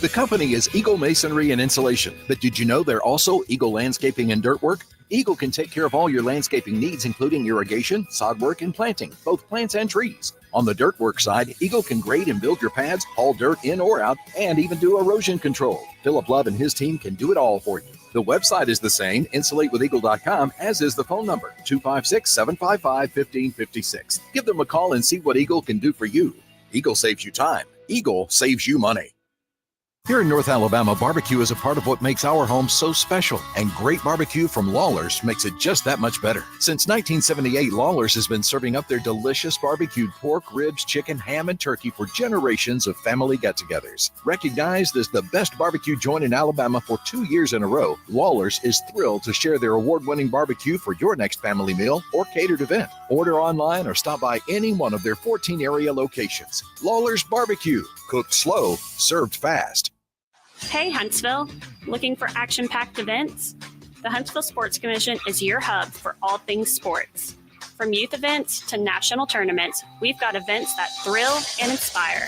The company is Eagle Masonry and Insulation, but did you know they're also Eagle Landscaping and Dirt Work? Eagle can take care of all your landscaping needs, including irrigation, sod work, and planting, both plants and trees. On the dirt work side, Eagle can grade and build your pads, haul dirt in or out, and even do erosion control. Philip Love and his team can do it all for you. The website is the same, insulatewitheagle.com, as is the phone number, 256-755-1556. Give them a call and see what Eagle can do for you. Eagle saves you time. Eagle saves you money. Here in North Alabama, barbecue is a part of what makes our home so special, and great barbecue from Lawler's makes it just that much better. Since 1978, Lawler's has been serving up their delicious barbecued pork, ribs, chicken, ham, and turkey for generations of family get-togethers. Recognized as the best barbecue joint in Alabama for 2 years in a row, Lawler's is thrilled to share their award-winning barbecue for your next family meal or catered event. Order online or stop by any one of their 14 area locations. Lawler's Barbecue, cooked slow, served fast. Hey Huntsville, looking for action-packed events? The Huntsville Sports Commission is your hub for all things sports. From youth events to national tournaments, we've got events that thrill and inspire.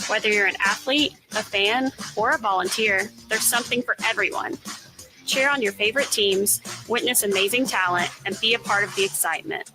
Whether you're an athlete, a fan, or a volunteer, there's something for everyone. Cheer on your favorite teams, witness amazing talent, and be a part of the excitement.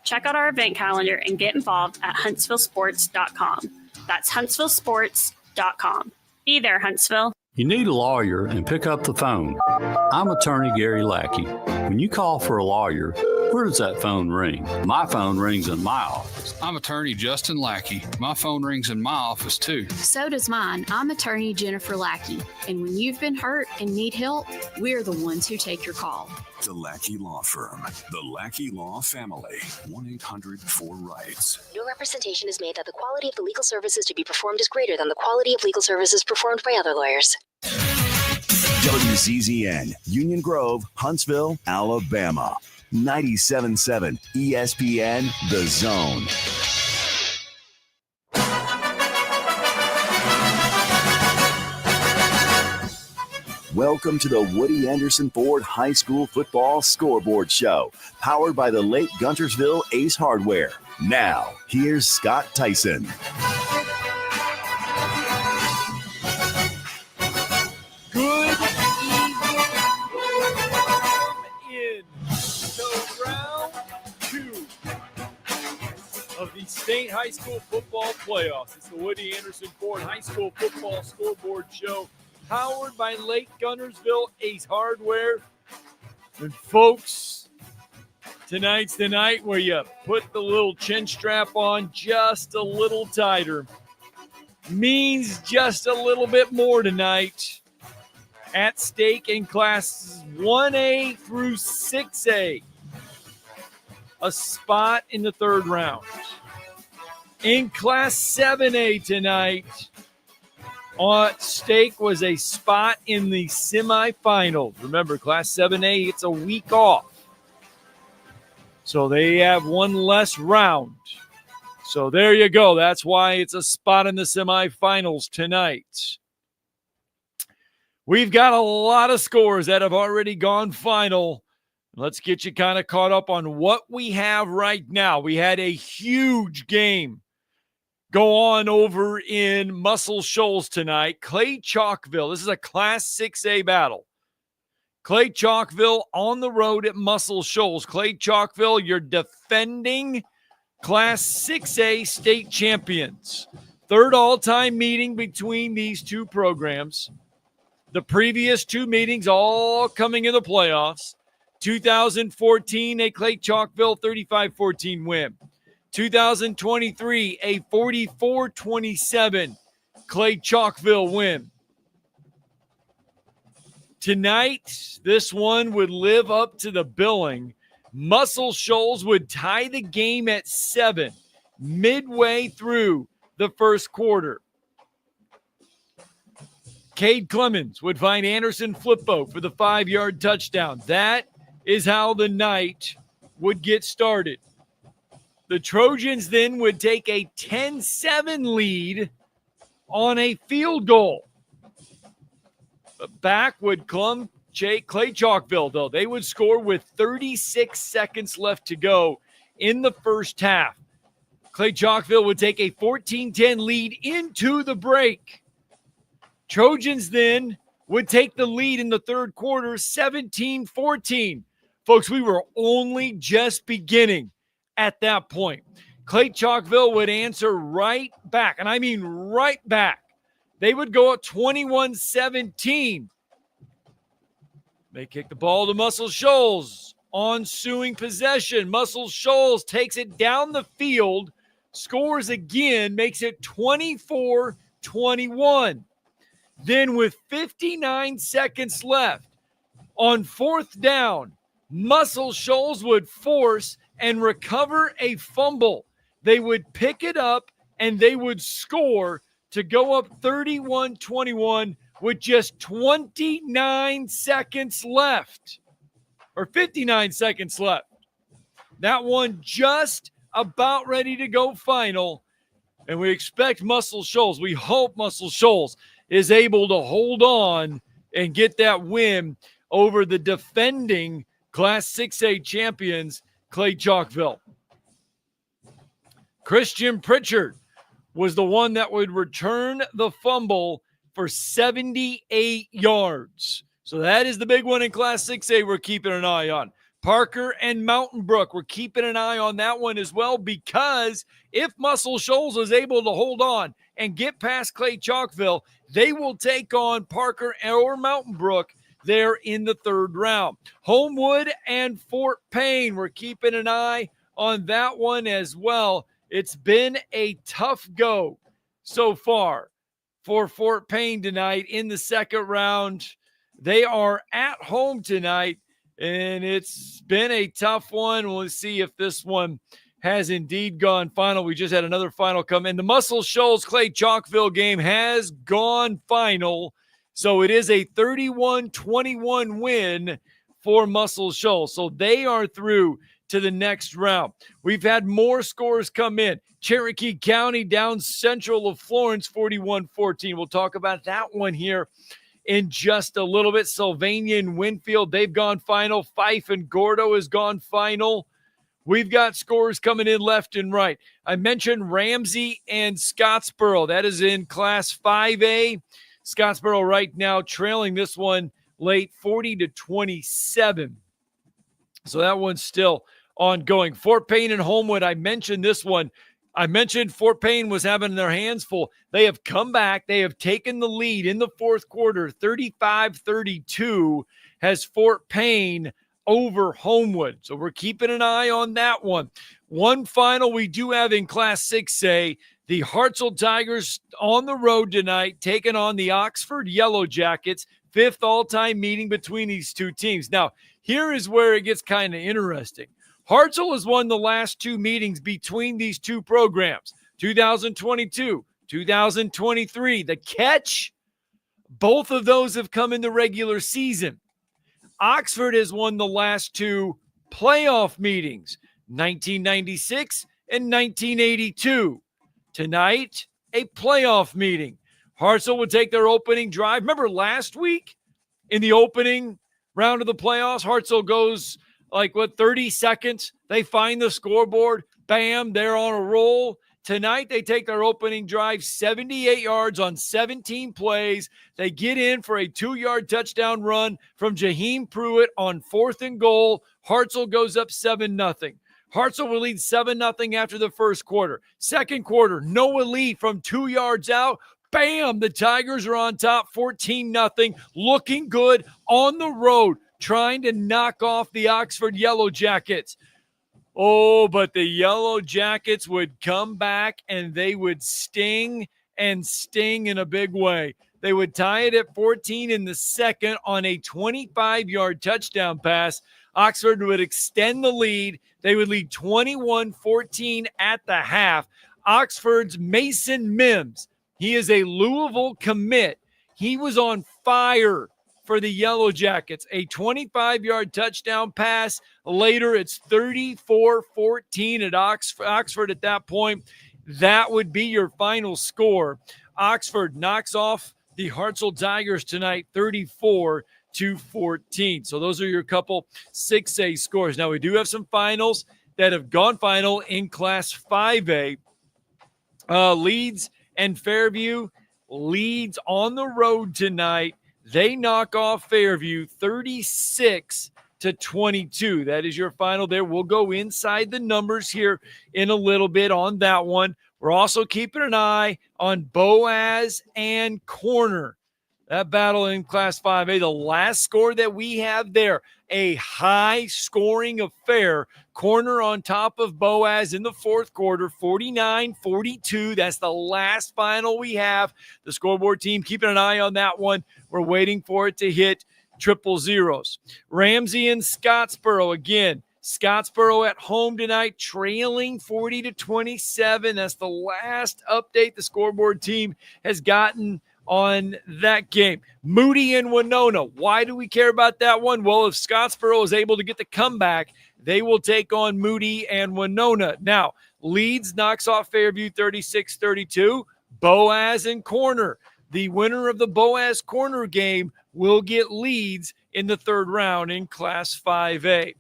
Check out our event calendar and get involved at huntsvillesports.com. That's huntsvillesports.com. Be there, Huntsville. You need a lawyer and pick up the phone. I'm attorney Gary Lackey. When you call for a lawyer, where does that phone ring? My phone rings in my office. I'm attorney Justin Lackey. My phone rings in my office too. So does mine. I'm attorney Jennifer Lackey. And when you've been hurt and need help, we're the ones who take your call. The Lackey Law Firm. The Lackey Law Family. 1-800-4RIGHTS. No representation is made that the quality of the legal services to be performed is greater than the quality of legal services performed by other lawyers. WZZN, Union Grove, Huntsville, Alabama. 97.7 ESPN, The Zone. Welcome to the Woody Anderson Ford High School Football Scoreboard Show, powered by the late Guntersville Ace Hardware. Now, here's Scott Theisen. Good evening. In the round 2 of the state high school football playoffs. It's the Woody Anderson Ford High School Football Scoreboard Show, powered by Lake Guntersville Ace Hardware. And folks, tonight's the night where you put the little chin strap on just a little tighter. Means just a little bit more tonight. At stake in classes 1A through 6A. A spot in the third round. In class 7A tonight, at stake was a spot in the semifinals. Remember, Class 7A, it's a week off. So they have one less round. So there you go. That's why it's a spot in the semifinals tonight. We've got a lot of scores that have already gone final. Let's get you kind of caught up on what we have right now. We had a huge game go on over in Muscle Shoals tonight. Clay Chalkville. This is a Class 6A battle. Clay Chalkville on the road at Muscle Shoals. Clay Chalkville, you're defending Class 6A state champions. Third all-time meeting between these two programs. The previous two meetings all coming in the playoffs. 2014, a Clay Chalkville 35-14 win. 2023, a 44-27 Clay Chalkville win. Tonight, this one would live up to the billing. Muscle Shoals would tie the game at 7 midway through the first quarter. Cade Clemens would find Anderson Flippo for the 5-yard touchdown. That is how the night would get started. The Trojans then would take a 10-7 lead on a field goal. But back would come Clay Chalkville, though. They would score with 36 seconds left to go in the first half. Clay Chalkville would take a 14-10 lead into the break. Trojans then would take the lead in the third quarter, 17-14. Folks, we were only just beginning at that point. Clay Chalkville would answer right back, and I mean right back. They would go up 21-17. They kick the ball to Muscle Shoals. Ensuing possession. Muscle Shoals takes it down the field, scores again, makes it 24-21. Then with 59 seconds left, on fourth down, Muscle Shoals would force and recover a fumble. They would pick it up and they would score to go up 31-21 with just 29 seconds left, or 59 seconds left. That one just about ready to go final, and we expect Muscle Shoals, we hope Muscle Shoals is able to hold on and get that win over the defending Class 6A champions, Clay Chalkville. Christian Pritchard was the one that would return the fumble for 78 yards. So that is the big one in Class 6A we're keeping an eye on. Parker and Mountain Brook, we're keeping an eye on that one as well, because if Muscle Shoals is able to hold on and get past Clay Chalkville, they will take on Parker or Mountain Brook there in the third round. Homewood and Fort Payne, we're keeping an eye on that one as well. It's been a tough go so far for Fort Payne tonight in the second round. They are at home tonight, and it's been a tough one. We'll see if this one has indeed gone final. We just had another final come in. The Muscle Shoals Clay Chalkville game has gone final. So it is a 31-21 win for Muscle Shoals. So they are through to the next round. We've had more scores come in. Cherokee County down Central of Florence 41-14. We'll talk about that one here in just a little bit. Sylvania and Winfield, they've gone final. Fife and Gordo has gone final. We've got scores coming in left and right. I mentioned Ramsey and Scottsboro. That is in Class 5A. Scottsboro right now trailing this one late 40-27. So that one's still ongoing. Fort Payne and Homewood, I mentioned this one. I mentioned Fort Payne was having their hands full. They have come back. They have taken the lead in the fourth quarter. 35-32 has Fort Payne over Homewood. So we're keeping an eye on that one. One final we do have in Class 6A. The Hartselle Tigers on the road tonight, taking on the Oxford Yellow Jackets. Fifth all-time meeting between these two teams. Now, here is where it gets kind of interesting. Hartselle has won the last two meetings between these two programs, 2022, 2023. The catch, both of those have come in the regular season. Oxford has won the last two playoff meetings, 1996 and 1982. Tonight, a playoff meeting. Hartselle would take their opening drive. Remember last week in the opening round of the playoffs, Hartselle goes 30 seconds. They find the scoreboard. Bam, they're on a roll. Tonight, they take their opening drive, 78 yards on 17 plays. They get in for a 2-yard touchdown run from Jaheim Pruitt on 4th and goal. Hartselle goes up 7-0. Hartselle will lead 7-0 after the first quarter. Second quarter, Noah Lee from 2 yards out. Bam, the Tigers are on top, 14-0, looking good on the road, trying to knock off the Oxford Yellow Jackets. Oh, but the Yellow Jackets would come back and they would sting and sting in a big way. They would tie it at 14 in the second on a 25-yard touchdown pass. Oxford would extend the lead. They would lead 21-14 at the half. Oxford's Mason Mims, he is a Louisville commit. He was on fire for the Yellow Jackets. A 25-yard touchdown pass. Later, it's 34-14 at Oxford at that point. That would be your final score. Oxford knocks off the Hartselle Tigers tonight, 34-14. So those are your couple 6A scores. Now, we do have some finals that have gone final in Class 5A. Leeds and Fairview. Leeds on the road tonight. They knock off Fairview 36-22. That is your final there. We'll go inside the numbers here in a little bit on that one. We're also keeping an eye on Boaz and Corner. That battle in Class 5A, the last score that we have there, a high-scoring affair. Corner on top of Boaz in the fourth quarter, 49-42. That's the last final we have. The Scoreboard team keeping an eye on that one. We're waiting for it to hit triple zeros. Ramsey and Scottsboro again. Scottsboro at home tonight, trailing 40-27. That's the last update the Scoreboard team has gotten on that game. Moody and Winona. Why do we care about that one? Well, if Scottsboro is able to get the comeback, they will take on Moody and Winona. Now, Leeds knocks off Fairview 36-32. Boaz and Corner. The winner of the Boaz Corner game will get Leeds in the third round in Class 5A.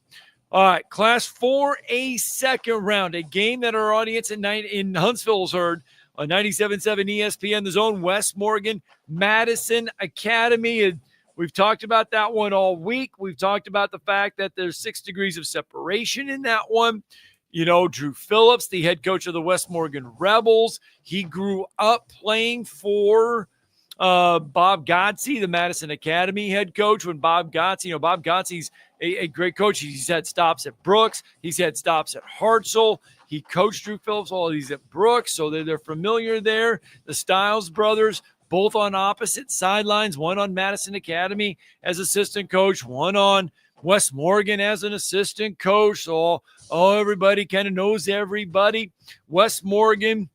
All right, Class 4A second round, a game that our audience at night in Huntsville has heard on 97.7 ESPN, The Zone, West Morgan, Madison Academy. And we've talked about that one all week. We've talked about the fact that there's 6 degrees of separation in that one. You know, Drew Phillips, the head coach of the West Morgan Rebels, he grew up playing for Bob Godsey, the Madison Academy head coach. When Bob Godsey, Bob Godsey's a great coach. He's had stops at Brooks. He's had stops at Hartselle. He coached Drew Phillips, all these at Brooks, so they're familiar there. The Stiles brothers, both on opposite sidelines, one on Madison Academy as assistant coach, one on West Morgan as an assistant coach. So everybody kind of knows everybody. West Morgan,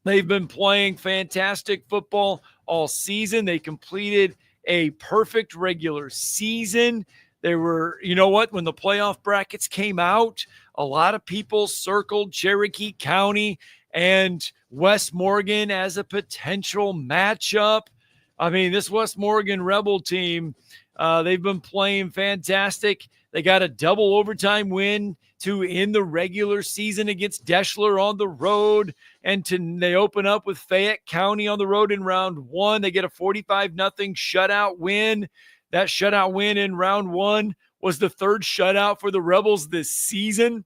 they've been playing fantastic football all season. They completed a perfect regular season. They were, you know what, when the playoff brackets came out, a lot of people circled Cherokee County and West Morgan as a potential matchup. I mean, this West Morgan Rebel team, they've been playing fantastic. They got a double overtime win to end the regular season against Deschler on the road. And they open up with Fayette County on the road in round one. They get a 45-0 shutout win. That shutout win in round one was the third shutout for the Rebels this season.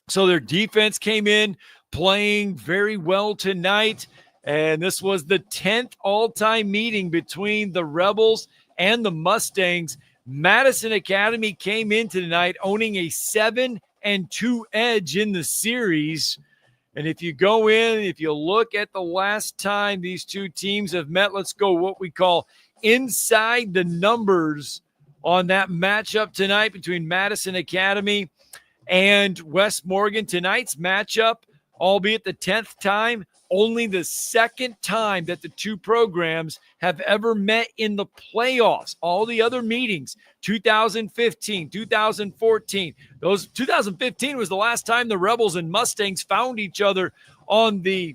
So their defense came in playing very well tonight. And this was the 10th all-time meeting between the Rebels and the Mustangs. Madison Academy came in tonight owning a 7-2 edge in the series. And if you go in, if you look at the last time these two teams have met, let's go what we call inside the numbers on that matchup tonight between Madison Academy and West Morgan. Tonight's matchup, albeit the 10th time, only the second time that the two programs have ever met in the playoffs. All the other meetings, 2015, 2014. 2015 was the last time the Rebels and Mustangs found each other on the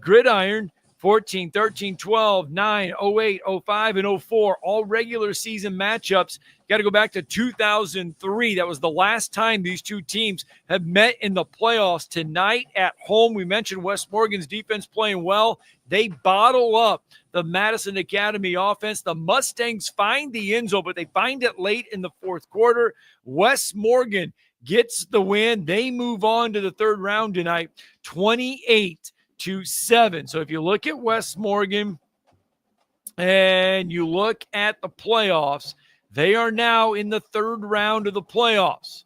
gridiron. 14, 13, 12, 9, 08, 05, and 04, all regular season matchups. Got to go back to 2003. That was the last time these two teams have met in the playoffs. Tonight at home, we mentioned West Morgan's defense playing well. They bottle up the Madison Academy offense. The Mustangs find the end zone, but they find it late in the fourth quarter. West Morgan gets the win. They move on to the third round tonight, 28-7. So if you look at West Morgan and you look at the playoffs, they are now in the third round of the playoffs.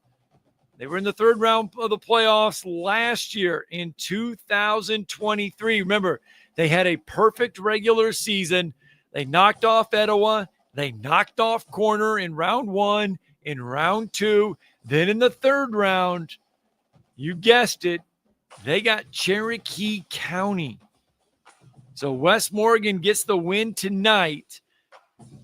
They were in the third round of the playoffs last year in 2023. Remember, they had a perfect regular season. They knocked off Etowah. They knocked off Corner in round one, in round two. Then in the third round, you guessed it, they got Cherokee County. So West Morgan gets the win tonight.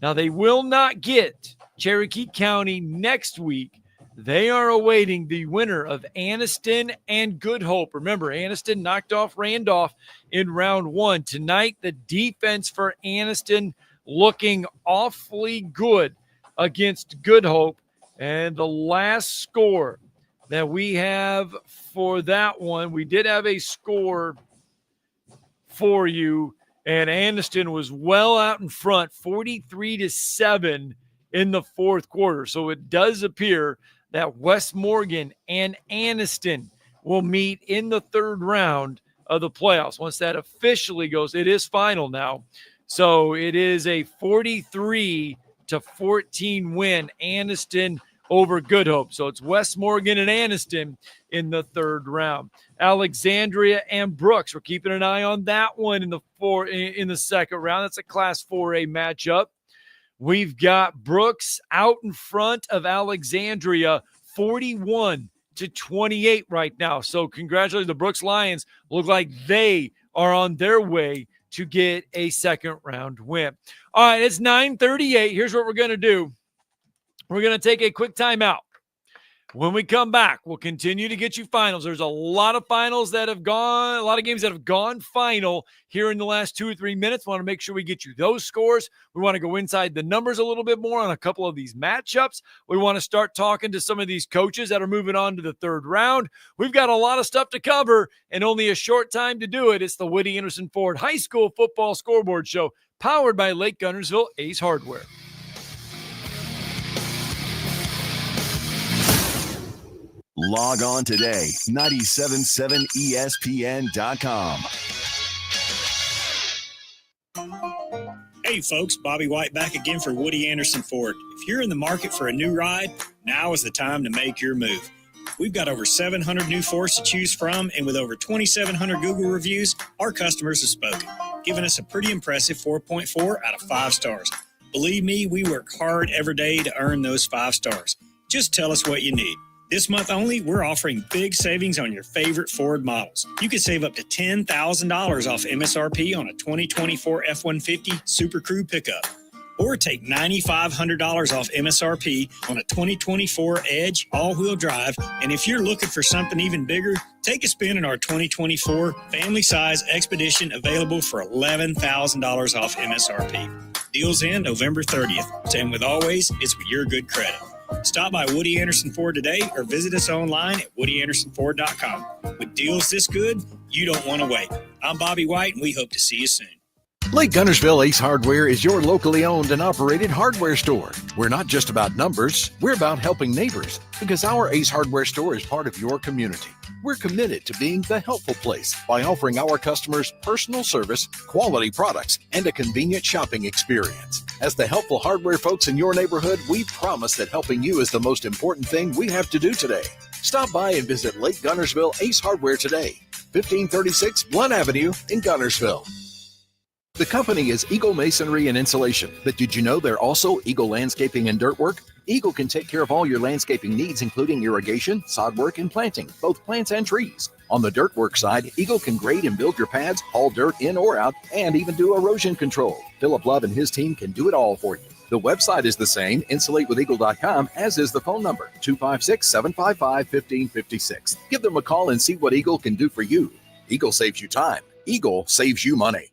Now, they will not get Cherokee County next week. They are awaiting the winner of Anniston and Good Hope. Remember, Anniston knocked off Randolph in round one. Tonight, the defense for Anniston looking awfully good against Good Hope. And the last score that we have for that one, we did have a score for you. and Anniston was well out in front, 43-7 in the fourth quarter. So it does appear that West Morgan and Anniston will meet in the third round of the playoffs. Once that officially goes, it is final now. So it is a 43-14 win, Anniston over Good Hope. So it's West Morgan and Anniston in the third round. Alexandria and Brooks, we're keeping an eye on that one in the second round. That's a Class 4A matchup. We've got Brooks out in front of Alexandria, 41-28 right now. So congratulations, the Brooks Lions look like they are on their way to get a second round win. All right, it's 9:38. Here's what we're going to do. We're going to take a quick timeout. When we come back, we'll continue to get you finals. There's a lot of finals that have gone, a lot of games that have gone final here in the last 2 or 3 minutes. We want to make sure we get you those scores. We want to go inside the numbers a little bit more on a couple of these matchups. We want to start talking to some of these coaches that are moving on to the third round. We've got a lot of stuff to cover and only a short time to do it. It's the Woody Anderson Ford High School Football Scoreboard Show, powered by Lake Guntersville Ace Hardware. Log on today, 977ESPN.com. Hey folks, Bobby White back again for Woody Anderson Ford. If you're in the market for a new ride, now is the time to make your move. We've got over 700 new Fords to choose from, and with over 2,700 Google reviews, our customers have spoken, giving us a pretty impressive 4.4 out of 5 stars. Believe me, we work hard every day to earn those 5 stars. Just tell us what you need. This month only, we're offering big savings on your favorite Ford models. You can save up to $10,000 off MSRP on a 2024 F-150 Super Crew pickup. Or take $9,500 off MSRP on a 2024 Edge all-wheel drive. And if you're looking for something even bigger, take a spin in our 2024 family-size Expedition, available for $11,000 off MSRP. Deals end November 30th. And with always, it's with your good credit. Stop by Woody Anderson Ford today or visit us online at WoodyAndersonFord.com. With deals this good, you don't want to wait. I'm Bobby White, and we hope to see you soon. Lake Guntersville Ace Hardware is your locally owned and operated hardware store. We're not just about numbers, we're about helping neighbors, because our Ace Hardware store is part of your community. We're committed to being the helpful place by offering our customers personal service, quality products, and a convenient shopping experience. As the helpful hardware folks in your neighborhood, we promise that helping you is the most important thing we have to do today. Stop by and visit Lake Guntersville Ace Hardware today, 1536 Blunt Avenue in Guntersville. The company is Eagle Masonry and Insulation, but did you know they're also Eagle Landscaping and Dirt Work? Eagle can take care of all your landscaping needs, including irrigation, sod work, and planting, both plants and trees. On the dirt work side, Eagle can grade and build your pads, haul dirt in or out, and even do erosion control. Philip Love and his team can do it all for you. The website is the same, insulatewitheagle.com, as is the phone number, 256-755-1556. Give them a call and see what Eagle can do for you. Eagle saves you time. Eagle saves you money.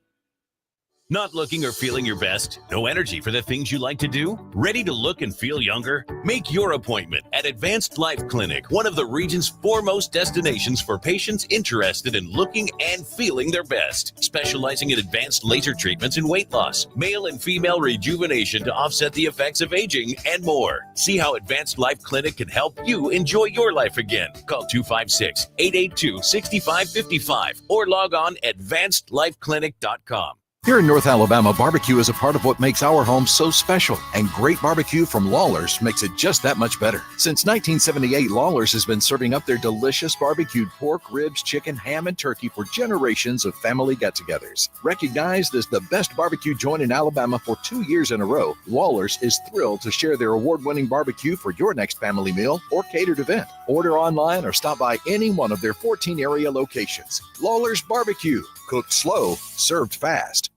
Not looking or feeling your best? No energy for the things you like to do? Ready to look and feel younger? Make your appointment at Advanced Life Clinic, one of the region's foremost destinations for patients interested in looking and feeling their best. Specializing in advanced laser treatments and weight loss, male and female rejuvenation to offset the effects of aging, and more. See how Advanced Life Clinic can help you enjoy your life again. Call 256-882-6555 or log on advancedlifeclinic.com. Here in North Alabama, barbecue is a part of what makes our home so special, and great barbecue from Lawler's makes it just that much better. Since 1978, Lawler's has been serving up their delicious barbecued pork, ribs, chicken, ham, and turkey for generations of family get-togethers. Recognized as the best barbecue joint in Alabama for 2 years in a row, Lawler's is thrilled to share their award-winning barbecue for your next family meal or catered event. Order online or stop by any one of their 14 area locations. Lawler's Barbecue, cooked slow, served fast.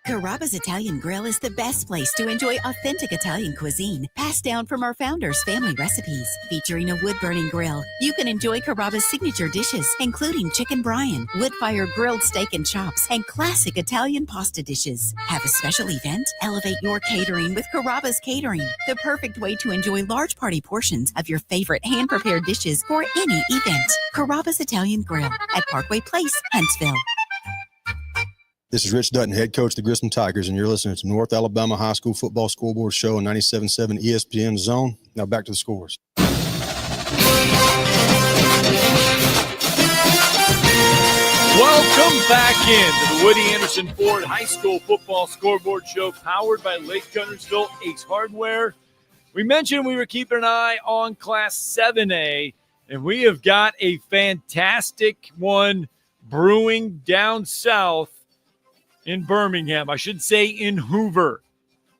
Carrabba's Italian Grill is the best place to enjoy authentic Italian cuisine, passed down from our founders' family recipes. Featuring a wood-burning grill, you can enjoy Carrabba's signature dishes, including chicken brine, wood-fire grilled steak and chops, and classic Italian pasta dishes. Have a special event? Elevate your catering with Carrabba's Catering, the perfect way to enjoy large party portions of your favorite hand-prepared dishes for any event. Carrabba's Italian Grill at Parkway Place, Huntsville. This is Rich Dutton, head coach of the Grissom Tigers, and you're listening to North Alabama High School Football Scoreboard Show on 97.7 ESPN Zone. Now back to the scores. Welcome back into the Woody Anderson Ford High School Football Scoreboard Show, powered by Lake Guntersville Ace Hardware. We mentioned we were keeping an eye on Class 7A, and we have got a fantastic one brewing down south in Birmingham. I should say in Hoover.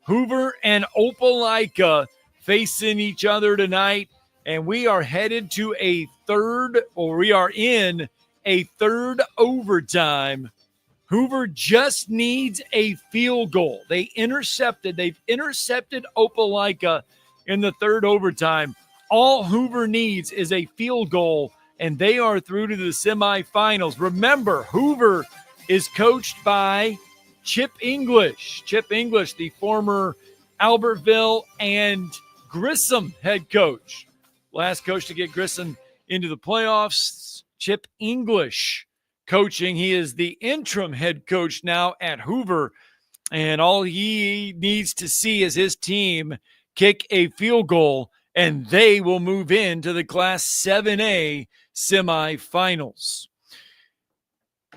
Hoover and Opelika facing each other tonight, and we are headed to we are in a third overtime. Hoover just needs a field goal. They've intercepted Opelika in the third overtime. All Hoover needs is a field goal, and they are through to the semifinals. Remember, Hoover is coached by Chip English. Chip English, the former Albertville and Grissom head coach. Last coach to get Grissom into the playoffs, Chip English coaching. He is the interim head coach now at Hoover, and all he needs to see is his team kick a field goal, and they will move into the Class 7A semifinals.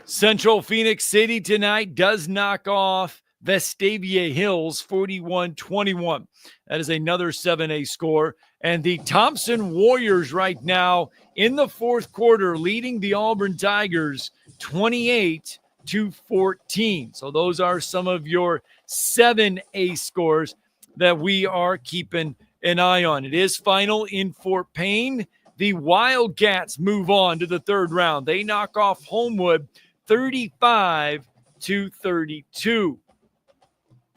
Central Phoenix City tonight does knock off Vestavia Hills 41-21. That is another 7A score. And the Thompson Warriors right now in the fourth quarter leading the Auburn Tigers 28-14. So those are some of your 7A scores that we are keeping an eye on. It is final in Fort Payne. The Wildcats move on to the third round. They knock off Homewood 35-32.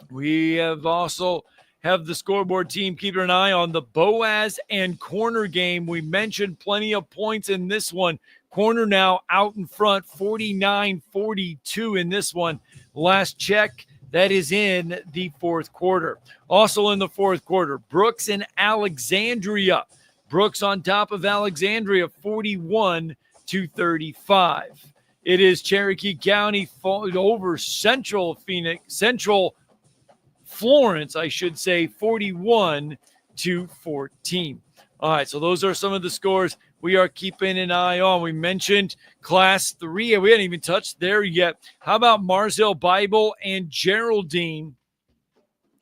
We have also have the scoreboard team keeping an eye on the Boaz and Corner game. We mentioned plenty of points in this one. Corner now out in front, 49-42 in this one. Last check, that is in the fourth quarter. Also in the fourth quarter, Brooks and Alexandria. Brooks on top of Alexandria, 41-35. It is Cherokee County over Central Florence, I should say, 41-14. All right, so those are some of the scores we are keeping an eye on. We mentioned Class 3. We hadn't even touched there yet. How about Mars Hill Bible and Geraldine?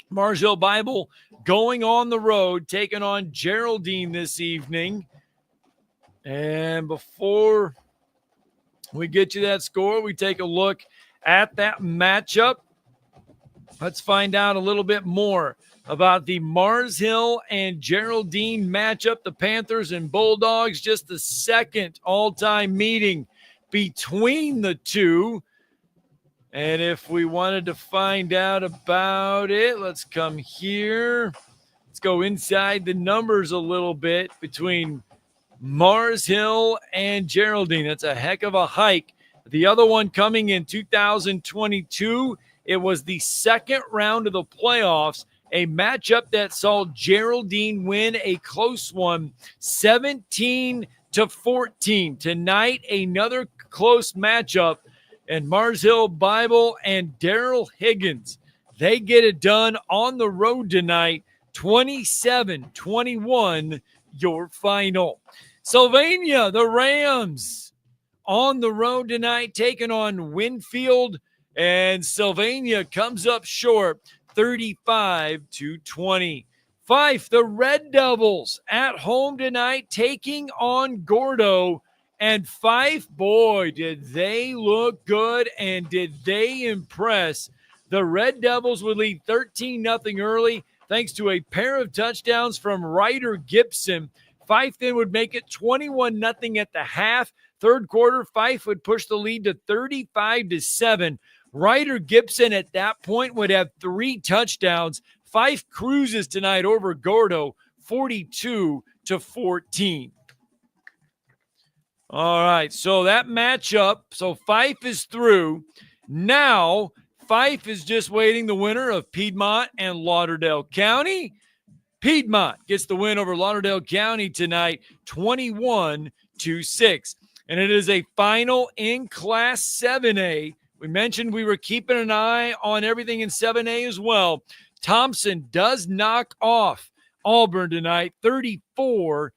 Mars Hill Bible going on the road, taking on Geraldine this evening. And before we get you that score, we take a look at that matchup. Let's find out a little bit more about the Mars Hill and Geraldine matchup. The Panthers and Bulldogs, just the second all-time meeting between the two. And if we wanted to find out about it, let's come here. Let's go inside the numbers a little bit between Mars Hill and Geraldine. That's a heck of a hike. The other one coming in 2022, it was the second round of the playoffs, a matchup that saw Geraldine win a close one, 17-14. Tonight, another close matchup, and Mars Hill Bible and Daryl Higgins, they get it done on the road tonight, 27-21, your final. Sylvania, the Rams, on the road tonight, taking on Winfield. And Sylvania comes up short, 35-20. Fife, the Red Devils, at home tonight, taking on Gordo. And Fife, boy, did they look good and did they impress. The Red Devils would lead 13-0 early thanks to a pair of touchdowns from Ryder Gibson. Fife then would make it 21-0 at the half. Third quarter, Fife would push the lead to 35-7. Ryder Gibson at that point would have 3 touchdowns. Fife cruises tonight over Gordo, 42-14. All right, so that matchup, so Fife is through. Now, Fife is just waiting the winner of Piedmont and Lauderdale County. Piedmont gets the win over Lauderdale County tonight, 21-6. And it is a final in Class 7A We mentioned we were keeping an eye on everything in 7A as well. Thompson does knock off Auburn tonight, 34-21.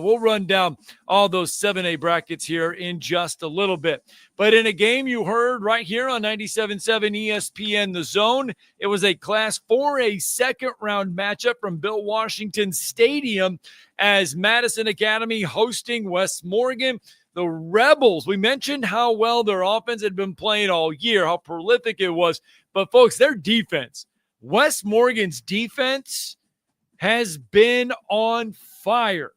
We'll run down all those 7A brackets here in just a little bit. But in a game you heard right here on 97.7 ESPN The Zone, it was a Class 4A second-round matchup from Bill Washington Stadium as Madison Academy hosting West Morgan. The Rebels, we mentioned how well their offense had been playing all year, how prolific it was. But, folks, their defense, West Morgan's defense has been on fire.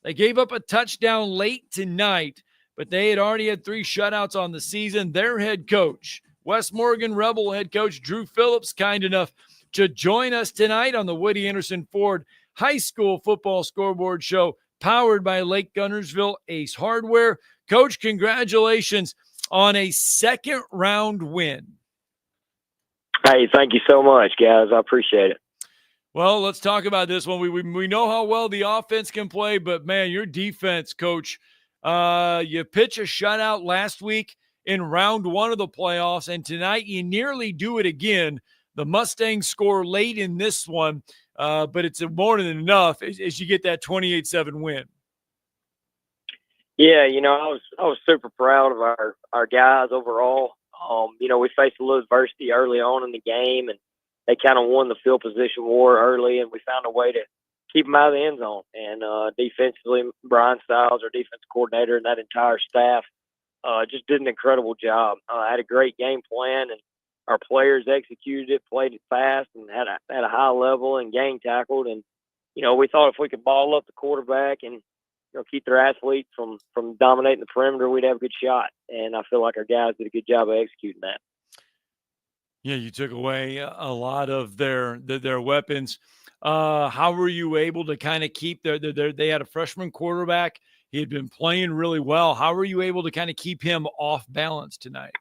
They gave up a touchdown late tonight, but they had already had 3 shutouts on the season. Their head coach, West Morgan Rebel head coach Drew Phillips, kind enough to join us tonight on the Woody Anderson Ford High School Football Scoreboard Show, powered by Lake Guntersville Ace Hardware. Coach, congratulations on a second-round win. Hey, thank you so much, guys. I appreciate it. Well, let's talk about this one. We know how well the offense can play, but, man, your defense, Coach, you pitched a shutout last week in round 1 of the playoffs, and tonight you nearly do it again. The Mustangs score late in this one, but it's more than enough as you get that 28-7 win. Yeah, I was super proud of our guys overall. We faced a little adversity early on in the game, and they kind of won the field position war early, and we found a way to keep them out of the end zone. And defensively, Brian Stiles, our defense coordinator, and that entire staff just did an incredible job. Had a great game plan, and our players executed it, played it fast, and had a high level and gang tackled. And we thought if we could ball up the quarterback and keep their athletes from dominating the perimeter, we'd have a good shot. And I feel like our guys did a good job of executing that. Yeah, you took away a lot of their weapons. How were you able to kind of keep they had a freshman quarterback. He had been playing really well. How were you able to kind of keep him off balance tonight?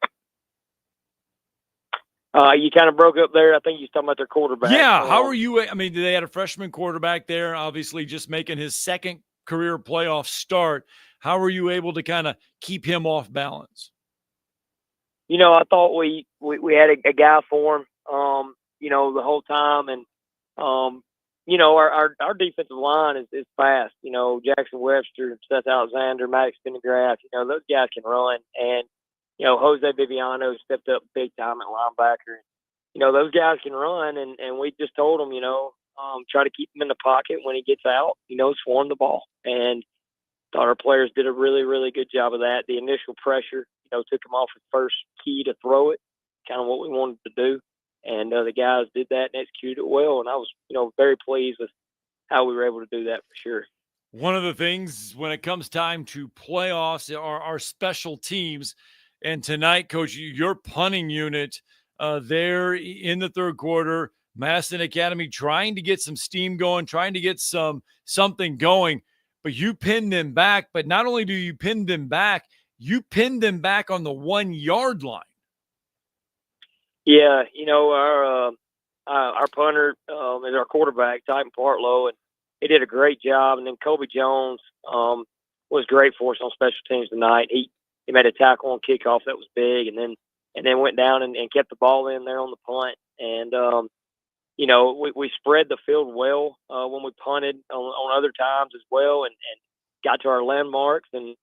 You kind of broke up there. I think you was talking about their quarterback. Yeah, how are you? I mean, they had a freshman quarterback there, obviously just making his second career playoff start. How were you able to kind of keep him off balance? I thought we had a guy for him, the whole time. And, our defensive line is fast. Jackson Webster, Seth Alexander, Maddox Pendergraft, those guys can run. And, Jose Viviano stepped up big time at linebacker. Those guys can run. And we just told him, try to keep him in the pocket when he gets out, swarm the ball. And thought our players did a really, really good job of that. The initial pressure, took him off his first key to throw it, kind of what we wanted to do. And the guys did that and executed it well. And I was, very pleased with how we were able to do that for sure. One of the things when it comes time to playoffs are our special teams. And tonight, Coach, your punting unit there in the third quarter, Madison Academy trying to get some steam going, trying to get something going, but you pinned them back. But not only do you pin them back, you pinned them back on the 1 yard line. Yeah, our punter is our quarterback, Titan Partlow, and he did a great job. And then Kobe Jones was great for us on special teams tonight. He made a tackle on kickoff that was big, and then went down and kept the ball in there on the punt. And we spread the field well when we punted on other times as well, and got to our landmarks, and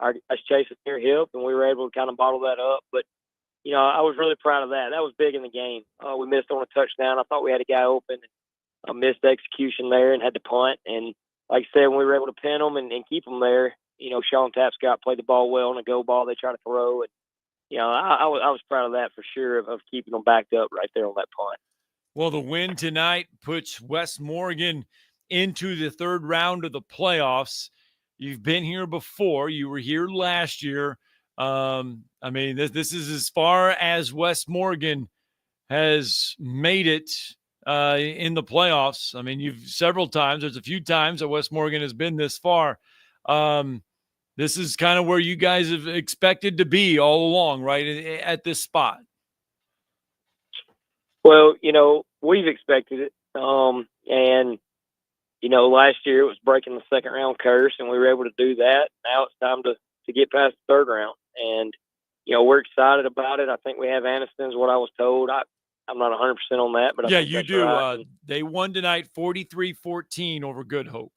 I was chasing near hip, and we were able to kind of bottle that up. But I was really proud of that. That was big in the game. We missed on a touchdown. I thought we had a guy open, and missed execution there and had to punt. And like I said, when we were able to pin them and keep them there, Sean Tapscott played the ball well on a go ball they tried to throw. And, I was proud of that for sure, of keeping them backed up right there on that punt. Well, the win tonight puts West Morgan into the third round of the playoffs. You've been here before. You were here last year. This is as far as West Morgan has made it in the playoffs. You've several times. There's a few times that West Morgan has been this far. This is kind of where you guys have expected to be all along, right, at this spot. Well, we've expected it. Last year it was breaking the second round curse, and we were able to do that. Now it's time to get past the third round. And, we're excited about it. I think we have Aniston's what I was told. I'm not 100% on that, but I think you that's do. right. They won tonight 43-14 over Good Hope.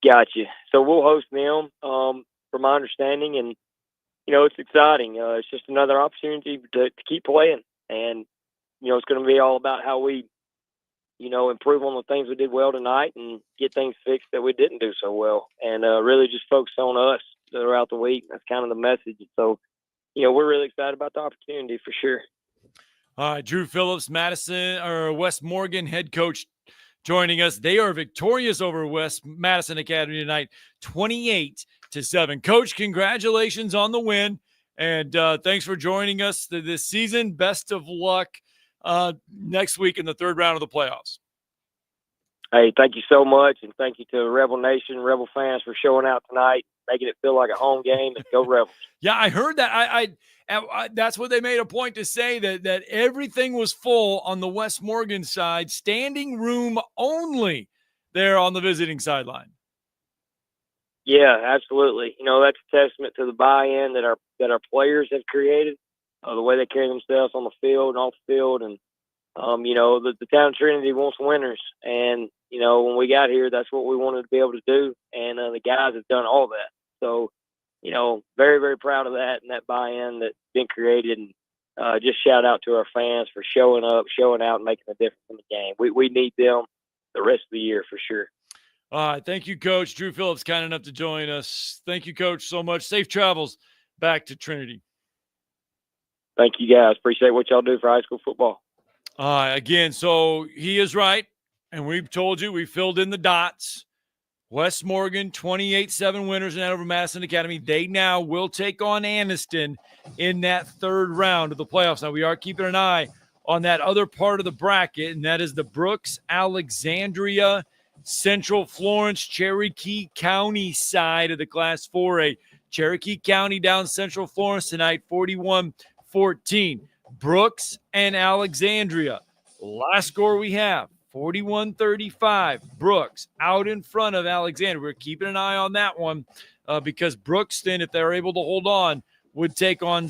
Gotcha. So we'll host them, from my understanding, and it's exciting. It's just another opportunity to keep playing, and it's going to be all about how we, improve on the things we did well tonight and get things fixed that we didn't do so well, and really just focus on us throughout the week. That's kind of the message. So, we're really excited about the opportunity for sure. All right, Drew Phillips, West Morgan head coach, joining us. They are victorious over West Madison Academy tonight, 28-7. Coach, congratulations on the win, and thanks for joining us this season. Best of luck next week in the third round of the playoffs. Hey, thank you so much, and thank you to Rebel Nation, Rebel fans for showing out tonight, making it feel like a home game, and go Rebels. Yeah, I heard that. I that's what they made a point to say, that everything was full on the West Morgan side, standing room only there on the visiting sideline. Yeah, absolutely. That's a testament to the buy-in that our players have created, the way they carry themselves on the field and off the field, and the town of Trinity wants winners, and when we got here, that's what we wanted to be able to do, and the guys have done all that. So, very, very proud of that and that buy-in that's been created, and just shout out to our fans for showing up, showing out, and making a difference in the game. We need them the rest of the year for sure. All right, thank you, Coach. Drew Phillips, kind enough to join us. Thank you, Coach, so much. Safe travels back to Trinity. Thank you, guys. Appreciate what y'all do for high school football. Again, so he is right, and we've told you, we filled in the dots. West Morgan, 28-7 winners in over Madison Academy. They now will take on Aniston in that third round of the playoffs. Now, we are keeping an eye on that other part of the bracket, and that is the Brooks, Alexandria, Central Florence, Cherokee County side of the Class 4A. Cherokee County down Central Florence tonight, 41-14. Brooks and Alexandria. Last score we have, 41-35. Brooks out in front of Alexandria. We're keeping an eye on that one because Brookston, if they're able to hold on, would take on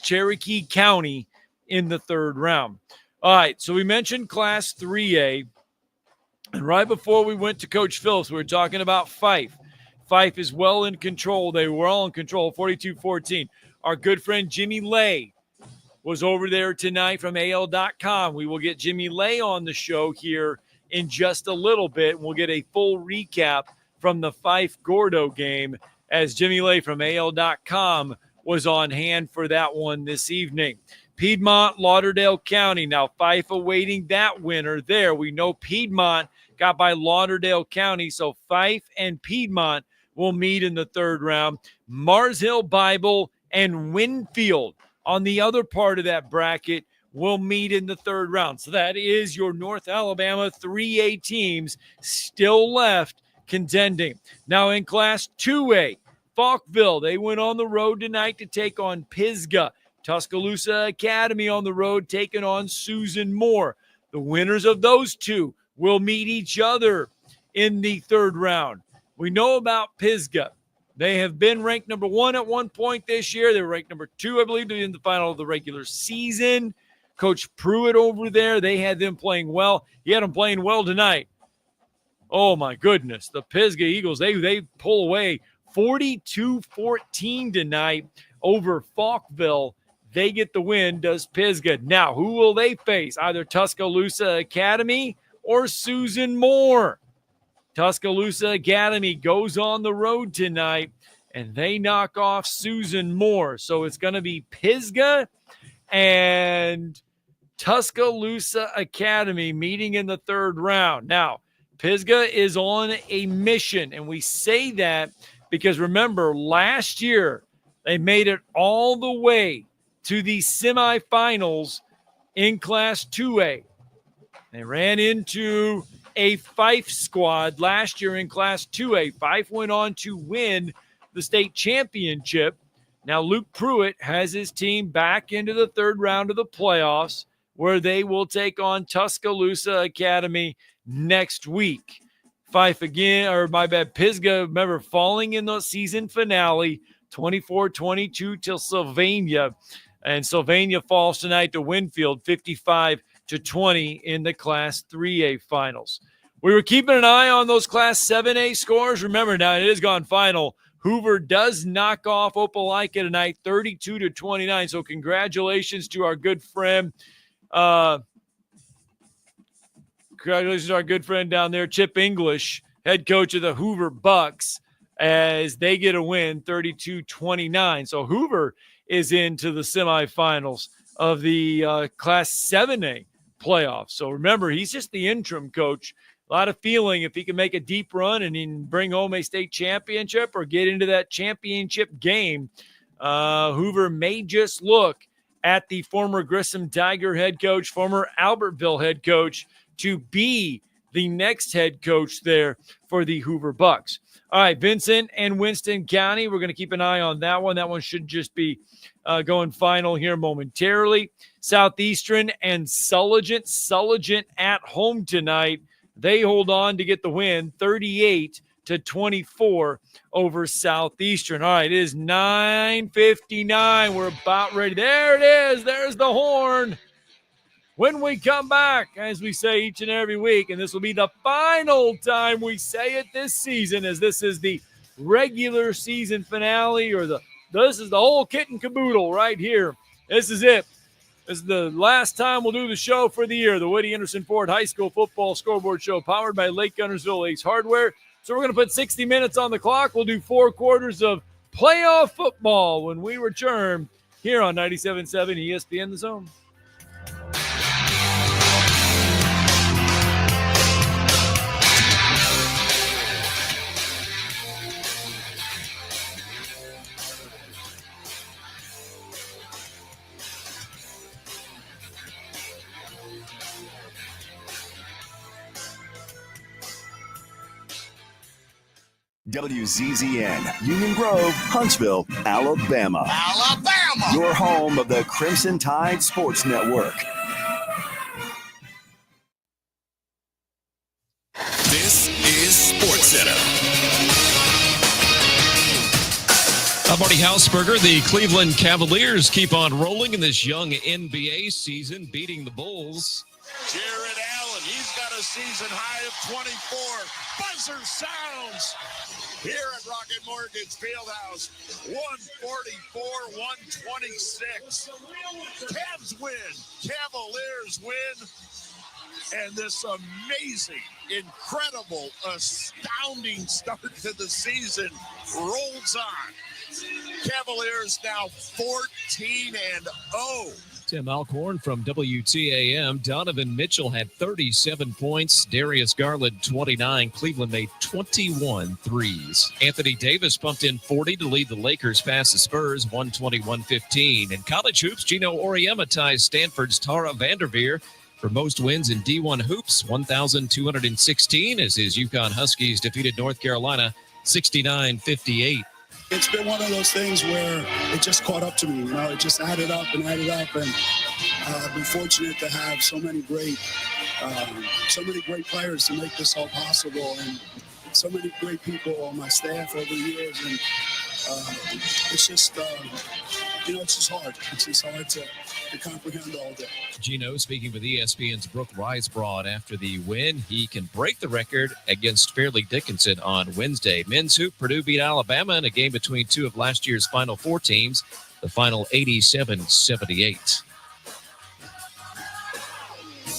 Cherokee County in the third round. All right, so we mentioned Class 3A. And right before we went to Coach Phillips, we were talking about Fife. Fife is well in control. They were all in control, 42-14. Our good friend Jimmy Lay was over there tonight from AL.com. We will get Jimmy Lay on the show here in just a little bit. We'll get a full recap from the Fife-Gordo game as Jimmy Lay from AL.com was on hand for that one this evening. Piedmont, Lauderdale County. Now, Fife awaiting that winner there. We know Piedmont got by Lauderdale County, so Fife and Piedmont will meet in the third round. Mars Hill Bible and Winfield on the other part of that bracket will meet in the third round. So that is your North Alabama 3A teams still left contending. Now in Class 2A, Falkville, they went on the road tonight to take on Pisgah. Tuscaloosa Academy on the road taking on Susan Moore. The winners of those two will meet each other in the third round. We know about Pisgah. They have been ranked number 1 at one point this year. They were ranked number 2, I believe, in the final of the regular season. Coach Pruitt over there, they had them playing well. He had them playing well tonight. Oh, my goodness. The Pisgah Eagles, they pull away 42-14 tonight over Falkville. They get the win, does Pisgah. Now, who will they face? Either Tuscaloosa Academy or Susan Moore. Tuscaloosa Academy goes on the road tonight, and they knock off Susan Moore. So it's going to be Pisgah and Tuscaloosa Academy meeting in the third round. Now, Pisgah is on a mission, and we say that because, remember, last year they made it all the way to the semifinals in Class 2A. They ran into a Fife squad last year in Class 2A. Fife went on to win the state championship. Now Luke Pruitt has his team back into the third round of the playoffs where they will take on Tuscaloosa Academy next week. Pisgah, remember, falling in the season finale 24-22 till Sylvania. And Sylvania falls tonight to Winfield 55-20 in the Class 3A finals. We were keeping an eye on those Class 7A scores. Remember now, it is gone final. Hoover does knock off Opelika tonight 32-29. So congratulations to our good friend. Congratulations to our good friend down there, Chip English, head coach of the Hoover Bucks, as they get a win 32-29. So Hoover is into the semifinals of the Class 7A playoffs. So remember, he's just the interim coach. A lot of feeling if he can make a deep run and he can bring home a state championship or get into that championship game. Hoover may just look at the former Grissom Tiger head coach, former Albertville head coach, to be the next head coach there for the Hoover Bucks. All right, Vincent and Winston County, we're going to keep an eye on that one. That one should just be going final here momentarily. Southeastern and Sulligent at home tonight. They hold on to get the win 38-24 over Southeastern. All right, it is 9:59. We're about ready. There it is. There's the horn. When we come back, as we say each and every week, and this will be the final time we say it this season, as this is the regular season finale, or this is the whole kit and caboodle right here. This is it. This is the last time we'll do the show for the year, the Woody Anderson Ford High School Football Scoreboard Show, powered by Lake Guntersville Ace Hardware. So we're going to put 60 minutes on the clock. We'll do 4 quarters of playoff football when we return here on 97.7 ESPN The Zone. WZZN, Union Grove, Huntsville, Alabama. Alabama! Your home of the Crimson Tide Sports Network. This is SportsCenter. I'm Marty Hausberger. The Cleveland Cavaliers keep on rolling in this young NBA season, beating the Bulls. Jared Allen, he's got a season high of 24. Buzzer sounds here at Rocket Mortgage Fieldhouse. 144-126. Cavs win. Cavaliers win. And this amazing, incredible, astounding start to the season rolls on. Cavaliers now 14-0. Tim Alcorn from WTAM. Donovan Mitchell had 37 points. Darius Garland, 29. Cleveland made 21 threes. Anthony Davis pumped in 40 to lead the Lakers past the Spurs, 120-115. In college hoops, Gino Auriemma ties Stanford's Tara Vanderveer for most wins in D1 hoops, 1,216, as his UConn Huskies defeated North Carolina 69-58. It's been one of those things where it just caught up to me. You know, it just added up. And I've been fortunate to have so many great players to make this all possible, and so many great people on my staff over the years. And it's just, it's just hard. It's just hard to comprehend all of that. Gino speaking with ESPN's Brooke Risebroad after the win. He can break the record against Fairleigh Dickinson on Wednesday. Men's hoop, Purdue beat Alabama in a game between two of last year's Final Four teams, the final 87-78.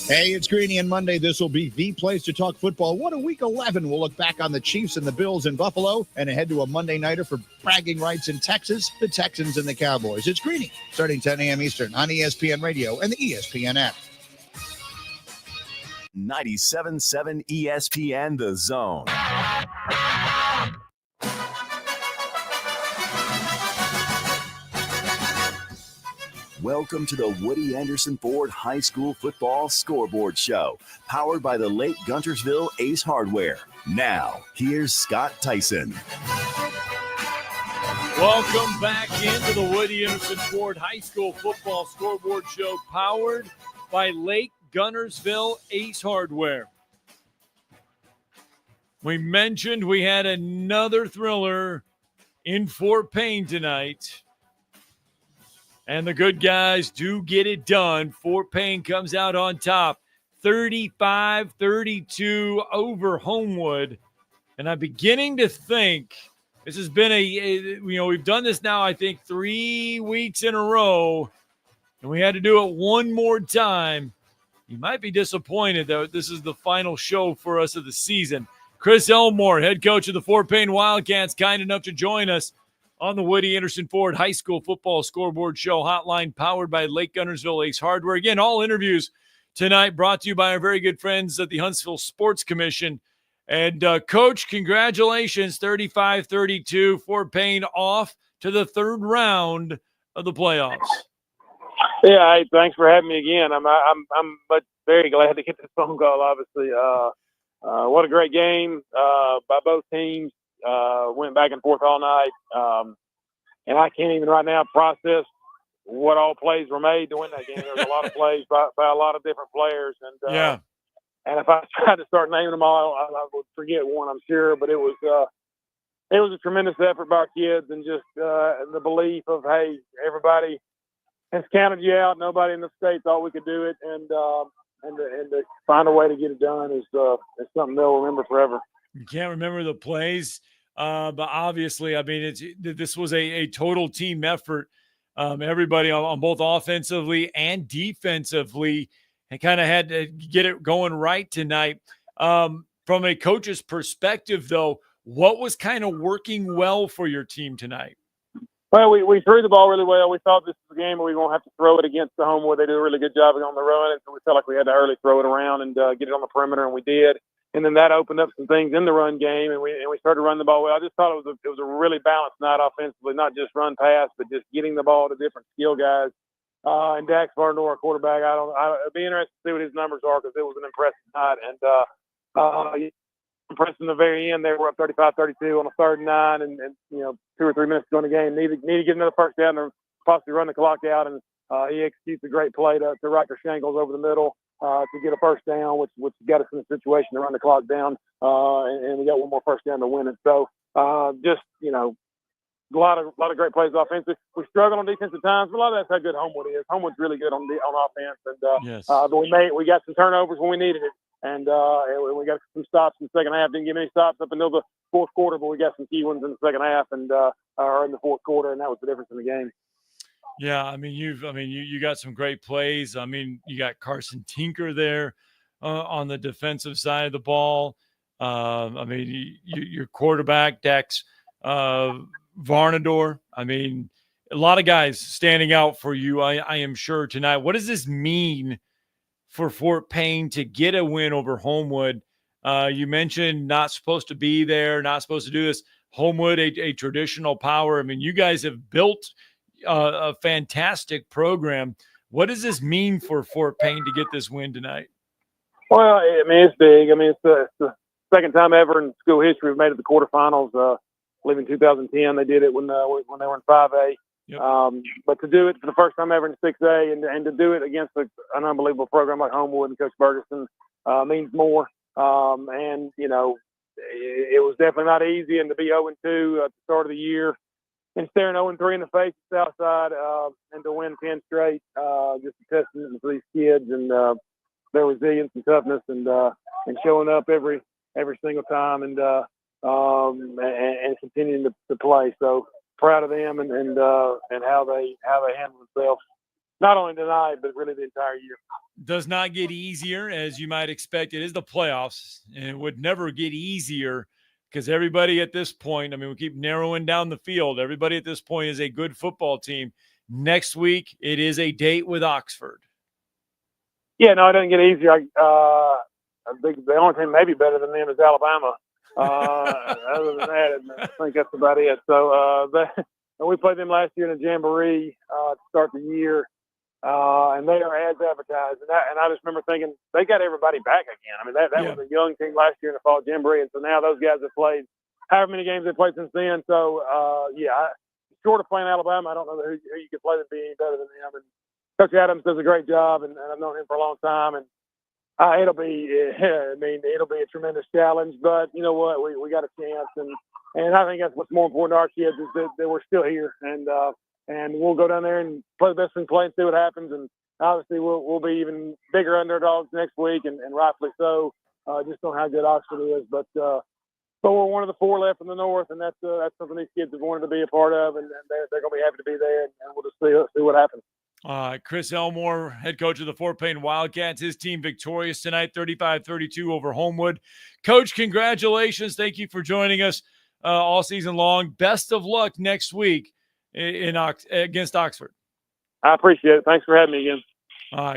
Hey, it's Greeny, and Monday this will be the place to talk football. What a week 11. We'll look back on the Chiefs and the Bills in Buffalo and ahead to a Monday nighter for bragging rights in Texas, the Texans and the Cowboys. It's Greeny, starting 10 a.m. Eastern on ESPN Radio and the ESPN app. 97.7 ESPN The Zone. Welcome to the Woody Anderson Ford High School Football Scoreboard Show, powered by the Lake Guntersville Ace Hardware. Now, here's Scott Theisen. Welcome back into the Woody Anderson Ford High School Football Scoreboard Show, powered by Lake Guntersville Ace Hardware. We mentioned we had another thriller in Fort Payne tonight. And the good guys do get it done. Fort Payne comes out on top, 35-32 over Homewood. And I'm beginning to think this has been we've done this now, I think, 3 weeks in a row, and we had to do it one more time. You might be disappointed that this is the final show for us of the season. Chris Elmore, head coach of the Fort Payne Wildcats, kind enough to join us on the Woody Anderson Ford High School Football Scoreboard Show hotline, powered by Lake Guntersville Ace Hardware. Again, all interviews tonight brought to you by our very good friends at the Huntsville Sports Commission. And, Coach, congratulations, 35-32, Fort Payne off to the third round of the playoffs. Yeah, hey, thanks for having me again. I'm very glad to get this phone call, obviously. What a great game by both teams. Went back and forth all night. And I can't even right now process what all plays were made to win that game. There's a lot of plays by a lot of different players. And yeah. And if I tried to start naming them all, I would forget one, I'm sure. But it was a tremendous effort by our kids, and just the belief of, hey, everybody has counted you out. Nobody in the state thought we could do it, and to find a way to get it done is something they'll remember forever. You can't remember the plays, but obviously, I mean, this was a total team effort. Everybody on both offensively and defensively and kind of had to get it going right tonight. From a coach's perspective, though, what was kind of working well for your team tonight? Well, we threw the ball really well. We thought this was a game where we won't have to throw it against the Homewood. They do a really good job on the run, and so we felt like we had to early throw it around and get it on the perimeter, and we did. And then that opened up some things in the run game, and we started running the ball well. I just thought it was a really balanced night offensively, not just run pass, but just getting the ball to different skill guys. And Dax Varnor, our quarterback, it'd be interesting to see what his numbers are, because it was an impressive night. And impressed in the very end. They were up 35-32 on a 3rd and 9, and 2 or 3 minutes to go in the game. Need to get another first down and possibly run the clock out. And he executes a great play to Riker Shangles over the middle to get a first down, which got us in a situation to run the clock down. And we got one more first down to win it. So a lot of great plays offensively. We struggled on defense at times, but a lot of that's how good Homewood is. Homewood's really good on offense, and yes. But we got some turnovers when we needed it, and we got some stops in the second half. Didn't give any stops up until the fourth quarter, but we got some key ones in the second half and or in the fourth quarter, and that was the difference in the game. Yeah, I mean, you got some great plays. I mean, you got Carson Tinker there on the defensive side of the ball. I mean, your quarterback Dax Varnador. I mean, a lot of guys standing out for you, I am sure, tonight. What does this mean for Fort Payne to get a win over Homewood? You mentioned not supposed to be there, not supposed to do this. Homewood, a traditional power. I mean, you guys have built a fantastic program. What does this mean for Fort Payne to get this win tonight? Well, I mean, it's big. I mean, it's the second time ever in school history we've made it to the quarterfinals. I believe in 2010 they did it when they were in 5A. Yep. But to do it for the first time ever in 6A and to do it against an unbelievable program like Homewood and Coach Ferguson means more. And, it was definitely not easy. And to be 0-2 at the start of the year and staring 0-3 in the face of Southside and to win 10 straight, just a testament to these kids and their resilience and toughness and showing up every single time and continuing to play. So proud of them and how they handle themselves, not only tonight but really the entire year. Does not get easier, as you might expect. It is the playoffs, and it would never get easier because everybody at this point, I mean, we keep narrowing down the field. Everybody at this point is a good football team. Next week, it is a date with Oxford. Yeah, no, it doesn't get easier. I think the only team maybe better than them is Alabama. Other than that, I think that's about it. So we played them last year in a jamboree to start the year, and they are as advertised. And I just remember thinking they got everybody back again. I mean, that was a young team last year in the fall jamboree, and so now those guys have played however many games they've played since then. So short of playing Alabama, I don't know who you could play that be any better than them. And Coach Adams does a great job, and I've known him for a long time. And It'll be, it'll be a tremendous challenge, but you know what? We got a chance, and I think that's what's more important to our kids is that we're still here, and we'll go down there and play the best we can play and see what happens, and obviously we'll be even bigger underdogs next week, and rightfully so, just on how good Oxford is, but we're one of the 4 left in the North, and that's something these kids have wanted to be a part of, and they're going to be happy to be there, and we'll just see what happens. Chris Elmore, head coach of the Fort Payne Wildcats, his team victorious tonight, 35-32 over Homewood. Coach, congratulations. Thank you for joining us all season long. Best of luck next week against Oxford. I appreciate it. Thanks for having me again.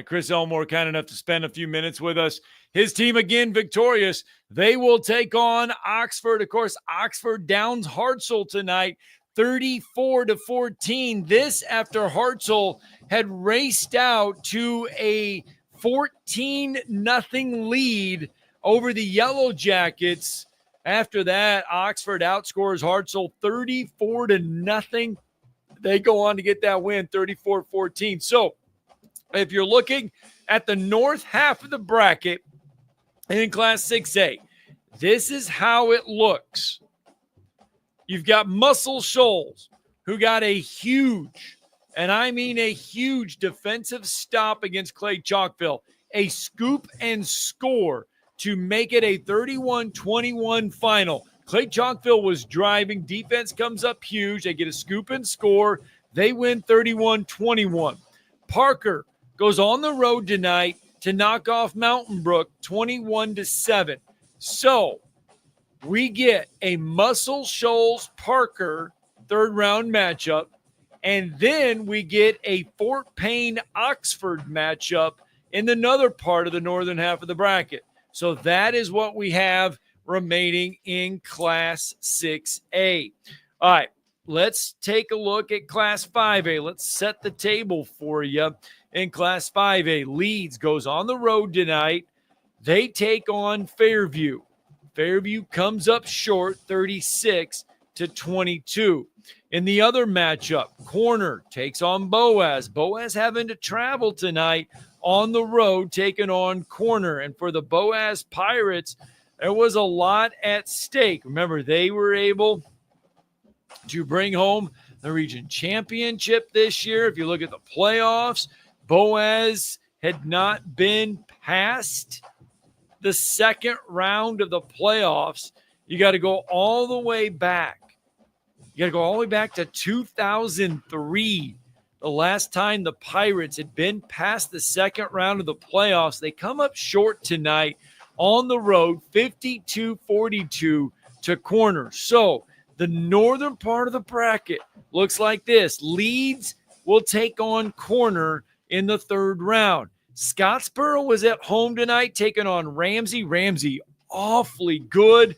Chris Elmore, kind enough to spend a few minutes with us. His team again victorious. They will take on Oxford. Of course, Oxford downs Hartselle tonight, 34-14. This after Hartselle had raced out to a 14-0 lead over the Yellow Jackets. After that, Oxford outscores Hartselle 34-0. They go on to get that win, 34-14. So if you're looking at the north half of the bracket in Class 6A, this is how it looks. You've got Muscle Shoals, who got a huge, and I mean a huge defensive stop against Clay Chalkville, a scoop and score to make it a 31-21 final. Clay Chalkville was driving. Defense comes up huge. They get a scoop and score. They win 31-21. Parker goes on the road tonight to knock off Mountain Brook 21-7. So we get a Muscle Shoals Parker third round matchup, and then we get a Fort Payne Oxford matchup in another part of the northern half of the bracket. So that is what we have remaining in Class 6A. All right, let's take a look at Class 5A. Let's set the table for you. In Class 5A, Leeds goes on the road tonight. They take on Fairview. Fairview comes up short, 36-22. In the other matchup, Corner takes on Boaz. Boaz having to travel tonight on the road, taking on Corner. And for the Boaz Pirates, there was a lot at stake. Remember, they were able to bring home the region championship this year. If you look at the playoffs, Boaz had not been past the second round of the playoffs. You got to go all the way back. You got to go all the way back to 2003, the last time the Pirates had been past the second round of the playoffs. They come up short tonight on the road, 52-42 to Corner. So the northern part of the bracket looks like this. Leeds will take on Corner in the third round. Scottsboro was at home tonight taking on Ramsey. Ramsey awfully good.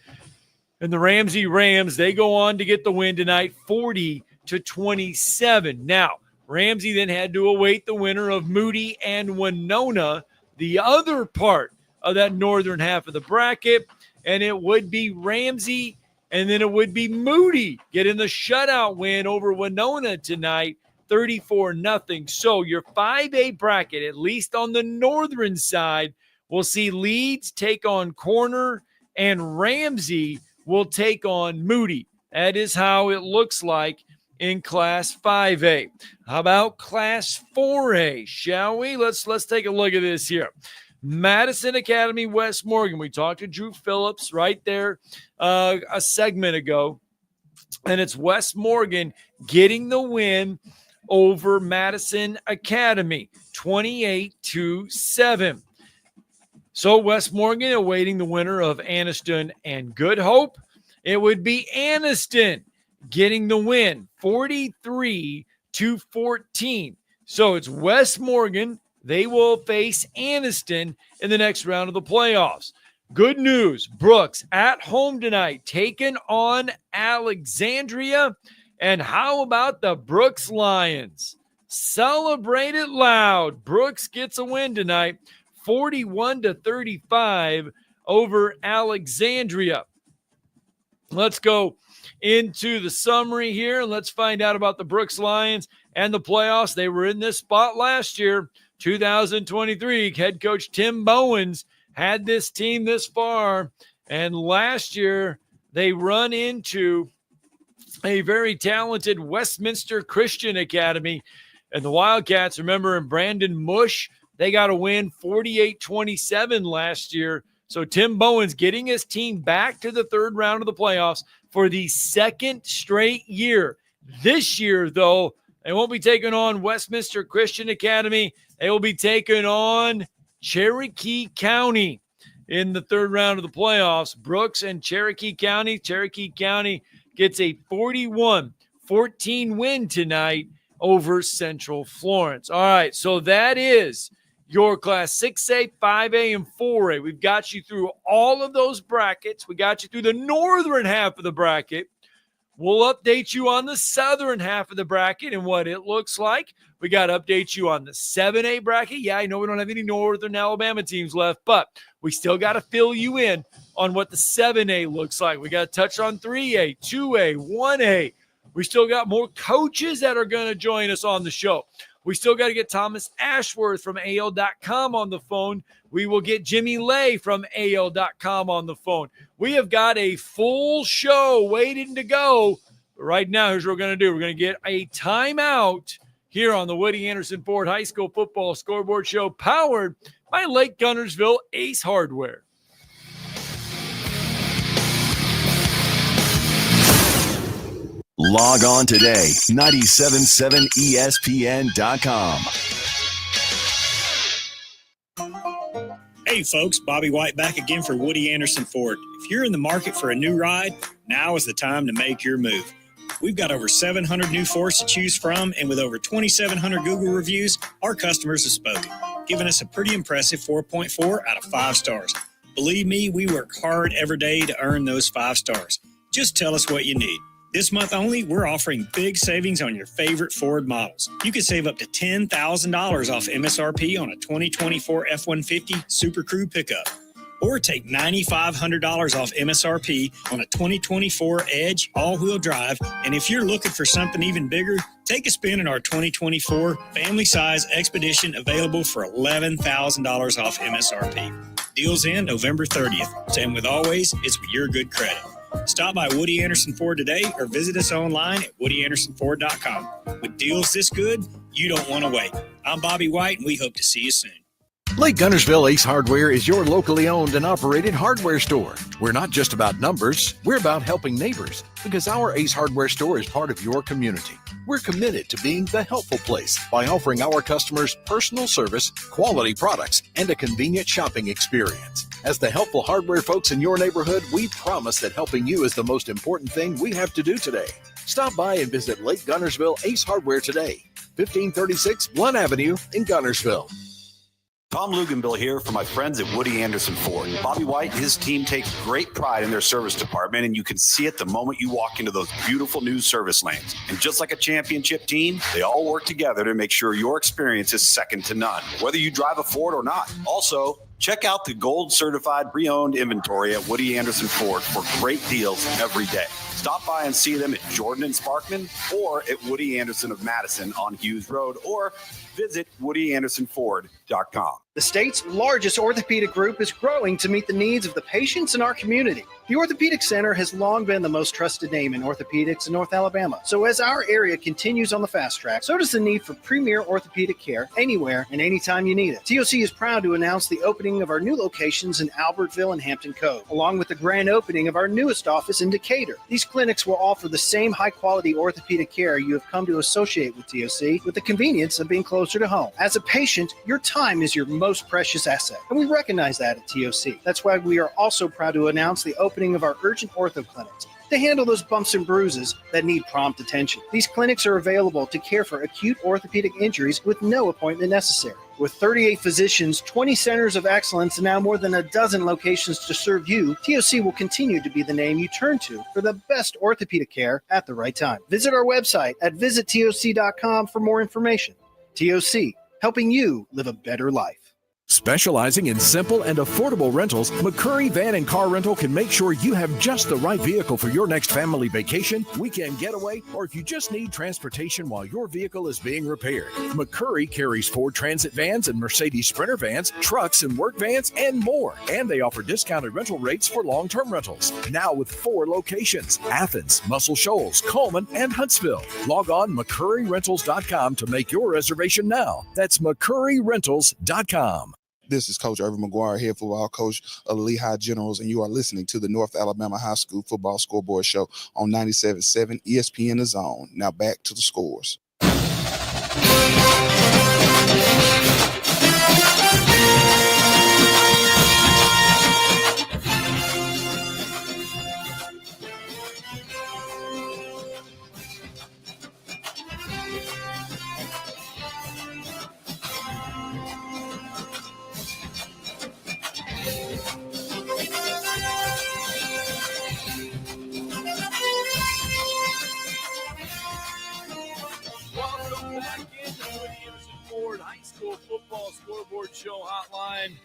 And the Ramsey Rams, they go on to get the win tonight, 40-27. Now, Ramsey then had to await the winner of Moody and Winona, the other part of that northern half of the bracket. And it would be Ramsey, and then it would be Moody getting the shutout win over Winona tonight, 34-0. So your 5A bracket, at least on the northern side, will see Leeds take on Corner and Ramsey will take on Moody. That is how it looks like in Class 5A. How about Class 4A, shall we? Let's take a look at this here. Madison Academy, West Morgan. We talked to Drew Phillips right there a segment ago, and it's West Morgan getting the win over Madison Academy, 28-7. So West Morgan awaiting the winner of Anniston and Good Hope. It would be Anniston getting the win, 43-14. So it's West Morgan. They will face Anniston in the next round of the playoffs. Good news, Brooks at home tonight, taking on Alexandria. And how about the Brooks Lions? Celebrate it loud. Brooks gets a win tonight, 41-35 over Alexandria. Let's go into the summary here, and let's find out about the Brooks Lions and the playoffs. They were in this spot last year, 2023, head coach Tim Bowens had this team this far, and last year they run into a very talented Westminster Christian Academy. And the Wildcats, remember, in Brandon Mush, they got a win 48-27 last year. So Tim Bowens getting his team back to the third round of the playoffs for the second straight year. This year, though, they won't be taking on Westminster Christian Academy. They will be taking on Cherokee County in the third round of the playoffs. Brooks and Cherokee County. Cherokee County gets a 41-14 win tonight over Central Florence. All right, so that is your Class 6A, 5A, and 4A. We've got you through all of those brackets. We got you through the northern half of the bracket. We'll update you on the southern half of the bracket and what it looks like. We got to update you on the 7A bracket. Yeah, I know we don't have any northern Alabama teams left, but we still got to fill you in on what the 7A looks like. We got to touch on 3A, 2A, 1A. We still got more coaches that are going to join us on the show. We still got to get Thomas Ashworth from AL.com on the phone. We will get Jimmy Lay from AL.com on the phone. We have got a full show waiting to go. But right now, here's what we're going to do. We're going to get a timeout here on the Woody Anderson Ford High School Football Scoreboard Show, powered by Lake Guntersville Ace Hardware. Log on today, 977ESPN.com. Hey folks, Bobby White back again for Woody Anderson Ford. If you're in the market for a new ride, now is the time to make your move. We've got over 700 new Fords to choose from, and with over 2,700 Google reviews, our customers have spoken, giving us a pretty impressive 4.4 out of 5 stars. Believe me, we work hard every day to earn those 5 stars. Just tell us what you need. This month only, we're offering big savings on your favorite Ford models. You can save up to $10,000 off MSRP on a 2024 F-150 Super Crew pickup. Or take $9,500 off MSRP on a 2024 Edge all-wheel drive. And if you're looking for something even bigger, take a spin in our 2024 family-size Expedition, available for $11,000 off MSRP. Deals end November 30th. And with always, it's with your good credit. Stop by Woody Anderson Ford today or visit us online at WoodyAndersonFord.com. With deals this good, you don't want to wait. I'm Bobby White, and we hope to see you soon. Lake Guntersville Ace Hardware is your locally owned and operated hardware store. We're not just about numbers, we're about helping neighbors, because our Ace Hardware store is part of your community. We're committed to being the helpful place by offering our customers personal service, quality products, and a convenient shopping experience. As the helpful hardware folks in your neighborhood, we promise that helping you is the most important thing we have to do today. Stop by and visit Lake Guntersville Ace Hardware today, 1536 Blunt Avenue in Guntersville. Tom Luganville here for my friends at Woody Anderson Ford. Bobby White and his team take great pride in their service department, and you can see it the moment you walk into those beautiful new service lanes. And just like a championship team, they all work together to make sure your experience is second to none, whether you drive a Ford or not. Also, check out the gold certified pre-owned inventory at Woody Anderson Ford for great deals every day. Stop by and see them at Jordan and Sparkman, or at Woody Anderson of Madison on Hughes Road, or visit WoodyAndersonFord.com. The state's largest orthopedic group is growing to meet the needs of the patients in our community. The Orthopedic Center has long been the most trusted name in orthopedics in North Alabama. So as our area continues on the fast track, so does the need for premier orthopedic care anywhere and anytime you need it. TOC is proud to announce the opening of our new locations in Albertville and Hampton Cove, along with the grand opening of our newest office in Decatur. These clinics will offer the same high-quality orthopedic care you have come to associate with TOC, with the convenience of being closer to home. As a patient, your time is your most precious asset, and we recognize that at TOC. That's why we are also proud to announce the opening of our urgent ortho clinics to handle those bumps and bruises that need prompt attention. These clinics are available to care for acute orthopedic injuries with no appointment necessary. With 38 physicians, 20 centers of excellence, and now more than a dozen locations to serve you, TOC will continue to be the name you turn to for the best orthopedic care at the right time. Visit our website at visittoc.com for more information. TOC, helping you live a better life. Specializing in simple and affordable rentals, McCurry Van and Car Rental can make sure you have just the right vehicle for your next family vacation, weekend getaway, or if you just need transportation while your vehicle is being repaired. McCurry carries Ford Transit vans and Mercedes Sprinter vans, trucks and work vans, and more. And they offer discounted rental rates for long-term rentals. Now with 4 locations: Athens, Muscle Shoals, Coleman, and Huntsville. Log on McCurryRentals.com to make your reservation now. That's McCurryRentals.com. This is Coach Irvin McGuire, head football coach of the Lehigh Generals, and you are listening to the North Alabama High School Football Scoreboard Show on 97.7 ESPN The Zone. Now back to the scores. High School Football Scoreboard Show hotline.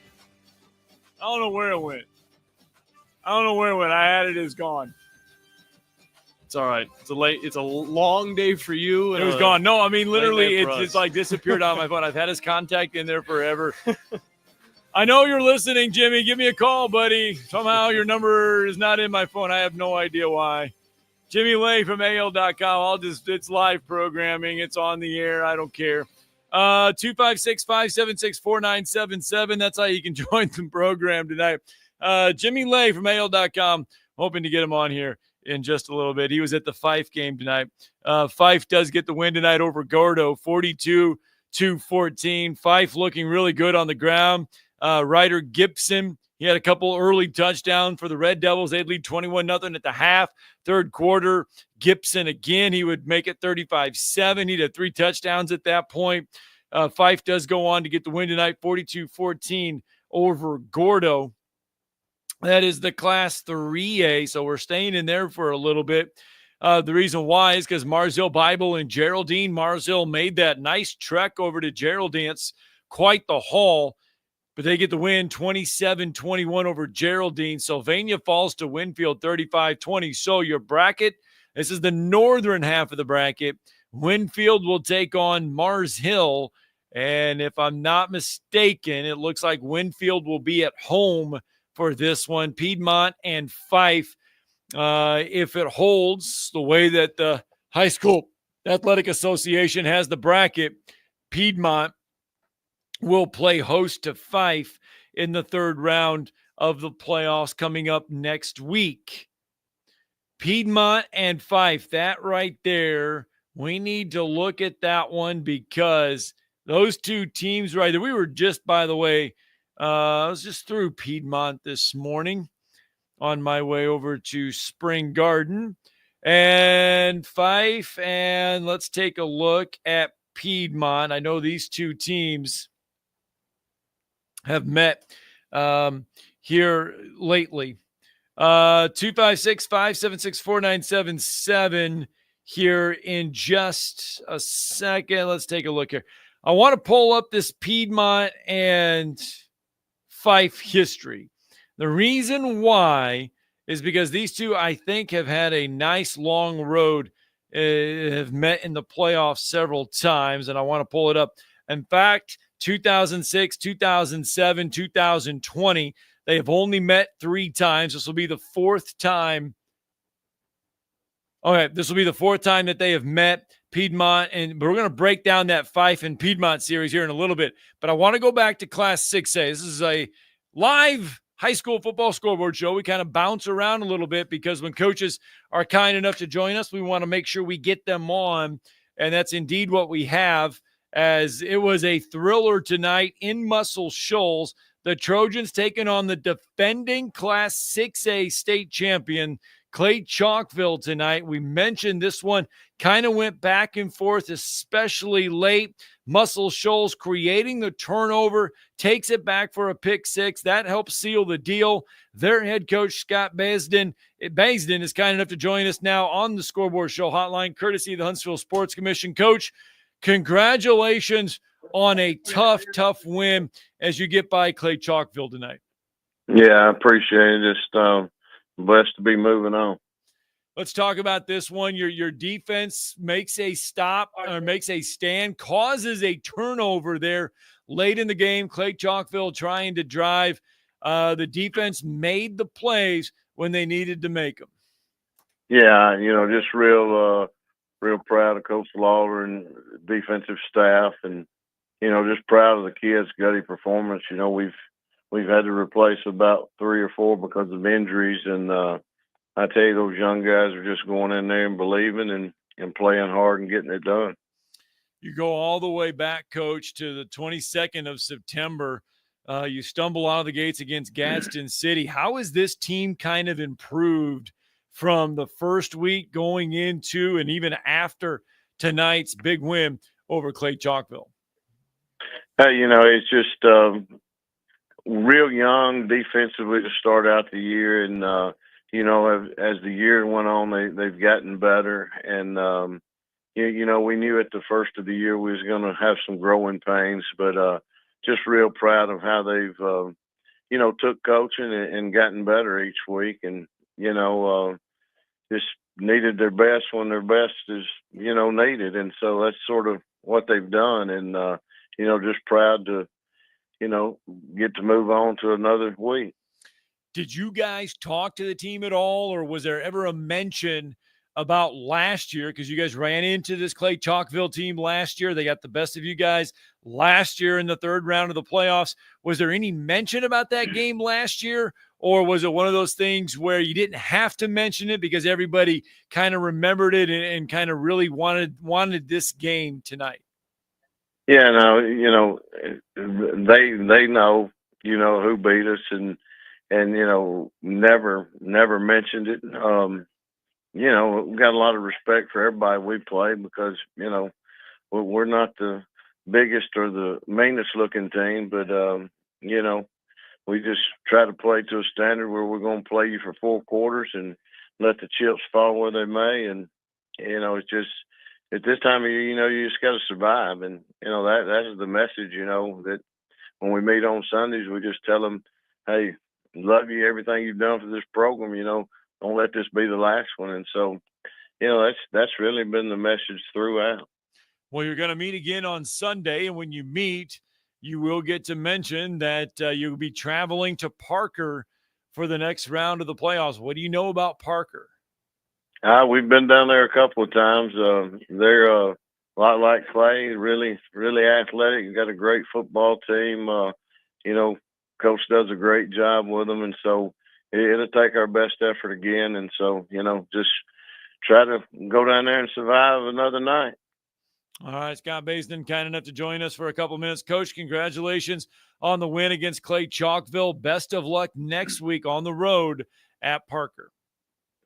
I don't know where it went. I had it. It's gone. It's all right. It's a long day for you. It was gone. No, I mean, literally, it just like disappeared on my phone. I've had his contact in there forever. I know you're listening, Jimmy. Give me a call, buddy. Somehow your number is not in my phone. I have no idea why. Jimmy Lay from AL.com. It's live programming. It's on the air. I don't care. 256-576-4977. That's how you can join the program tonight. Jimmy Lay from AL.com. Hoping to get him on here in just a little bit. He was at the Fife game tonight. Fife does get the win tonight over Gordo, 42-14. Fife looking really good on the ground. Ryder Gibson, he had a couple early touchdowns for the Red Devils. They'd lead 21-0 at the half. Third quarter, Gibson again, he would make it 35-7. He'd had 3 touchdowns at that point. Fife does go on to get the win tonight, 42-14 over Gordo. That is the Class 3A, so we're staying in there for a little bit. The reason why is because Marsville Bible and Geraldine. Marsville made that nice trek over to Geraldine. It's quite the haul, but they get the win 27-21 over Geraldine. Sylvania falls to Winfield 35-20. So your bracket, this is the northern half of the bracket. Winfield will take on Mars Hill. And if I'm not mistaken, it looks like Winfield will be at home for this one. Piedmont and Fife, if it holds the way that the High School Athletic Association has the bracket, Piedmont will play host to Fife in the third round of the playoffs coming up next week. Piedmont and Fife, that right there, we need to look at that one because those two teams right there, we were just, by the way, I was just through Piedmont this morning on my way over to Spring Garden and Fife, and let's take a look at Piedmont. I know these two teams have met here lately. 256-576-4977 here in just a second. Let's take a look here. I want to pull up this Piedmont and Fife history. The reason why is because these two, I think, have had a nice long road, have met in the playoffs several times, and I want to pull it up. In fact, 2006, 2007, 2020, they have only met 3 times. This will be the 4th time. Okay, this will be the 4th time that they have met Piedmont, but we're going to break down that Fife and Piedmont series here in a little bit. But I want to go back to Class 6A. This is a live high school football scoreboard show. We kind of bounce around a little bit because when coaches are kind enough to join us, we want to make sure we get them on, and that's indeed what we have, as it was a thriller tonight in Muscle Shoals. The Trojans taking on the defending Class 6A state champion, Clay Chalkville, tonight. We mentioned this one kind of went back and forth, especially late. Muscle Shoals creating the turnover, takes it back for a pick 6. That helps seal the deal. Their head coach, Scott Baisden, is kind enough to join us now on the Scoreboard Show hotline, courtesy of the Huntsville Sports Commission. Coach, congratulations on a tough win as you get by Clay Chalkville tonight. Yeah, I appreciate it. Just blessed to be moving on. Let's talk about this one. Your defense makes a stop or makes a stand, causes a turnover there late in the game. Clay Chalkville trying to drive. The defense made the plays when they needed to make them. Yeah, just real proud of Coach Lawler and defensive staff, and just proud of the kids' gutty performance. We've had to replace about 3 or 4 because of injuries, and I tell you, those young guys are just going in there and believing and playing hard and getting it done. You go all the way back, Coach, to the 22nd of September. You stumble out of the gates against Gadsden City. How has this team kind of improved from the first week going into and even after tonight's big win over Clay Chalkville? It's just real young defensively to start out the year, and as the year went on, they've gotten better. And we knew at the first of the year we was going to have some growing pains, but just real proud of how they've took coaching and gotten better each week, and just needed their best when their best is needed, and so that's sort of what they've done. And just proud to get to move on to another week. Did you guys talk to the team at all, or was there ever a mention about last year? Because you guys ran into this Clay Chalkville team last year. They got the best of you guys last year in the third round of the playoffs. Was there any mention about that game last year, or was it one of those things where you didn't have to mention it because everybody kind of remembered it and kind of really wanted this game tonight? Yeah, no, they know, who beat us and never mentioned it. We've got a lot of respect for everybody we play because, we're not the biggest or the meanest looking team, but, we just try to play to a standard where we're going to play you for 4 quarters and let the chips fall where they may. And, it's just, at this time of year, you just got to survive. And, that is the message, that when we meet on Sundays, we just tell them, hey, love you, everything you've done for this program, don't let this be the last one. And so, that's really been the message throughout. Well, you're going to meet again on Sunday, and when you meet, you will get to mention that you'll be traveling to Parker for the next round of the playoffs. What do you know about Parker? We've been down there a couple of times. They're a lot like Clay, really, really athletic. Got a great football team. Coach does a great job with them, and so it'll take our best effort again. And so, just try to go down there and survive another night. All right, Scott Baisden, kind enough to join us for a couple minutes. Coach, congratulations on the win against Clay Chalkville. Best of luck next week on the road at Parker.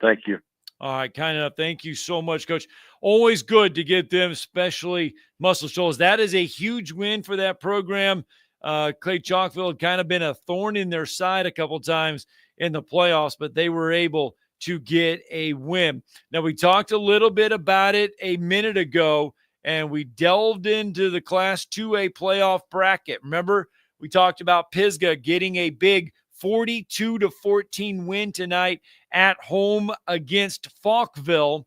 Thank you. All right, kind enough. Thank you so much, Coach. Always good to get them, especially Muscle Shoals. That is a huge win for that program. Clay Chalkville had kind of been a thorn in their side a couple times in the playoffs, but they were able to get a win. Now, we talked a little bit about it a minute ago, and we delved into the Class 2A playoff bracket. Remember, we talked about Pisgah getting a big 42-14 win tonight at home against Falkville.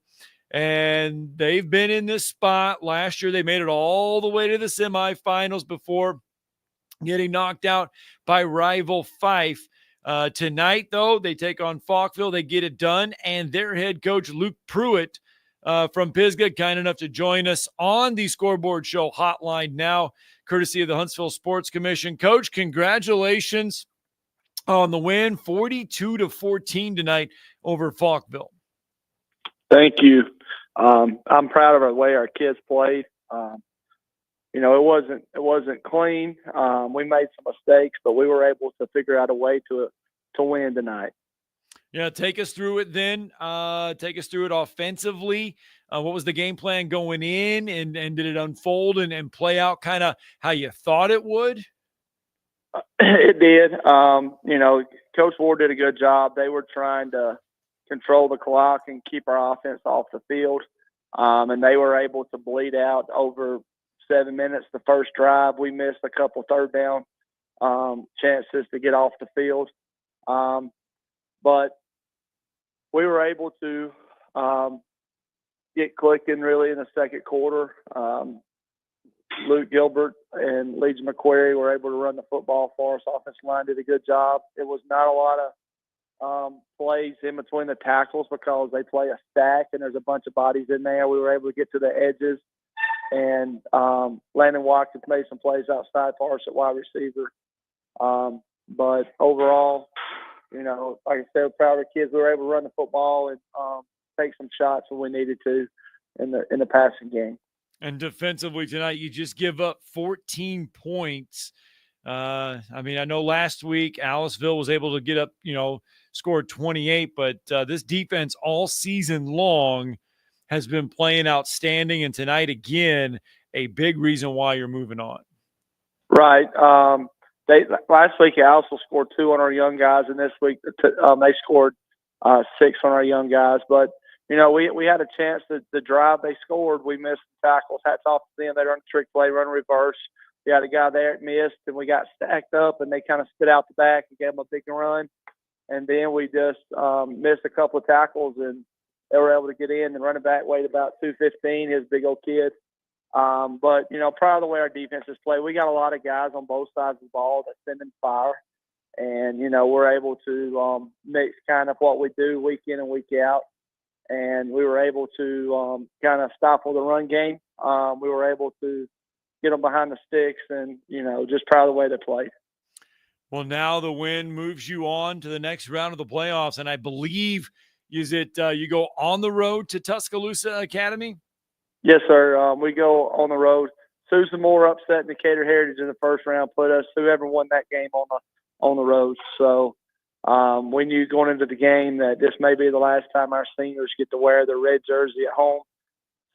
And they've been in this spot. Last year, they made it all the way to the semifinals before getting knocked out by rival Fife. Tonight, though, they take on Falkville. They get it done. And their head coach, Luke Pruitt, from Pisgah, kind enough to join us on the Scoreboard Show hotline now, courtesy of the Huntsville Sports Commission. Coach, congratulations on the win, 42-14 tonight over Falkville. Thank you. I'm proud of the way our kids played. It wasn't clean. We made some mistakes, but we were able to figure out a way to win tonight. Yeah, take us through it then. Take us through it offensively. What was the game plan going in, and did it unfold and play out kind of how you thought it would? It did. Coach Ward did a good job. They were trying to control the clock and keep our offense off the field, and they were able to bleed out over 7 minutes. The first drive, we missed a couple third down chances to get off the field. But we were able to get clicking really in the second quarter. Luke Gilbert and Legion McQuarrie were able to run the football for us. Offensive line did a good job. It was not a lot of plays in between the tackles because they play a stack and there's a bunch of bodies in there. We were able to get to the edges, and Landon Watkins made some plays outside for us at wide receiver. But overall, like I said, we're proud of the kids. We were able to run the football and take some shots when we needed to in the passing game. And defensively tonight, you just give up 14 points. I know last week Aliceville was able to get up, scored 28, but this defense all season long has been playing outstanding. And tonight, again, a big reason why you're moving on. Right. Last week, Aliceville scored 2 on our young guys, and this week they scored 6 on our young guys. But we had a chance to the drive they scored. We missed the tackles. Hats off to them. They run a trick play, run a reverse. We had a guy there that missed, and we got stacked up, and they kind of spit out the back and gave them a big run. And then we just missed a couple of tackles, and they were able to get in. The running back weighed about 215, his big old kid. But proud of the way our defense has played. We got a lot of guys on both sides of the ball that send in fire. And, we're able to mix kind of what we do week in and week out. And we were able to kind of stifle the run game. We were able to get them behind the sticks and, just proud of the way they played. Well, now the win moves you on to the next round of the playoffs. And I believe, you go on the road to Tuscaloosa Academy? Yes, sir. We go on the road. Susan Moore upset Decatur Heritage in the first round, put us, whoever won that game, on the road. So we knew going into the game that this may be the last time our seniors get to wear their red jersey at home.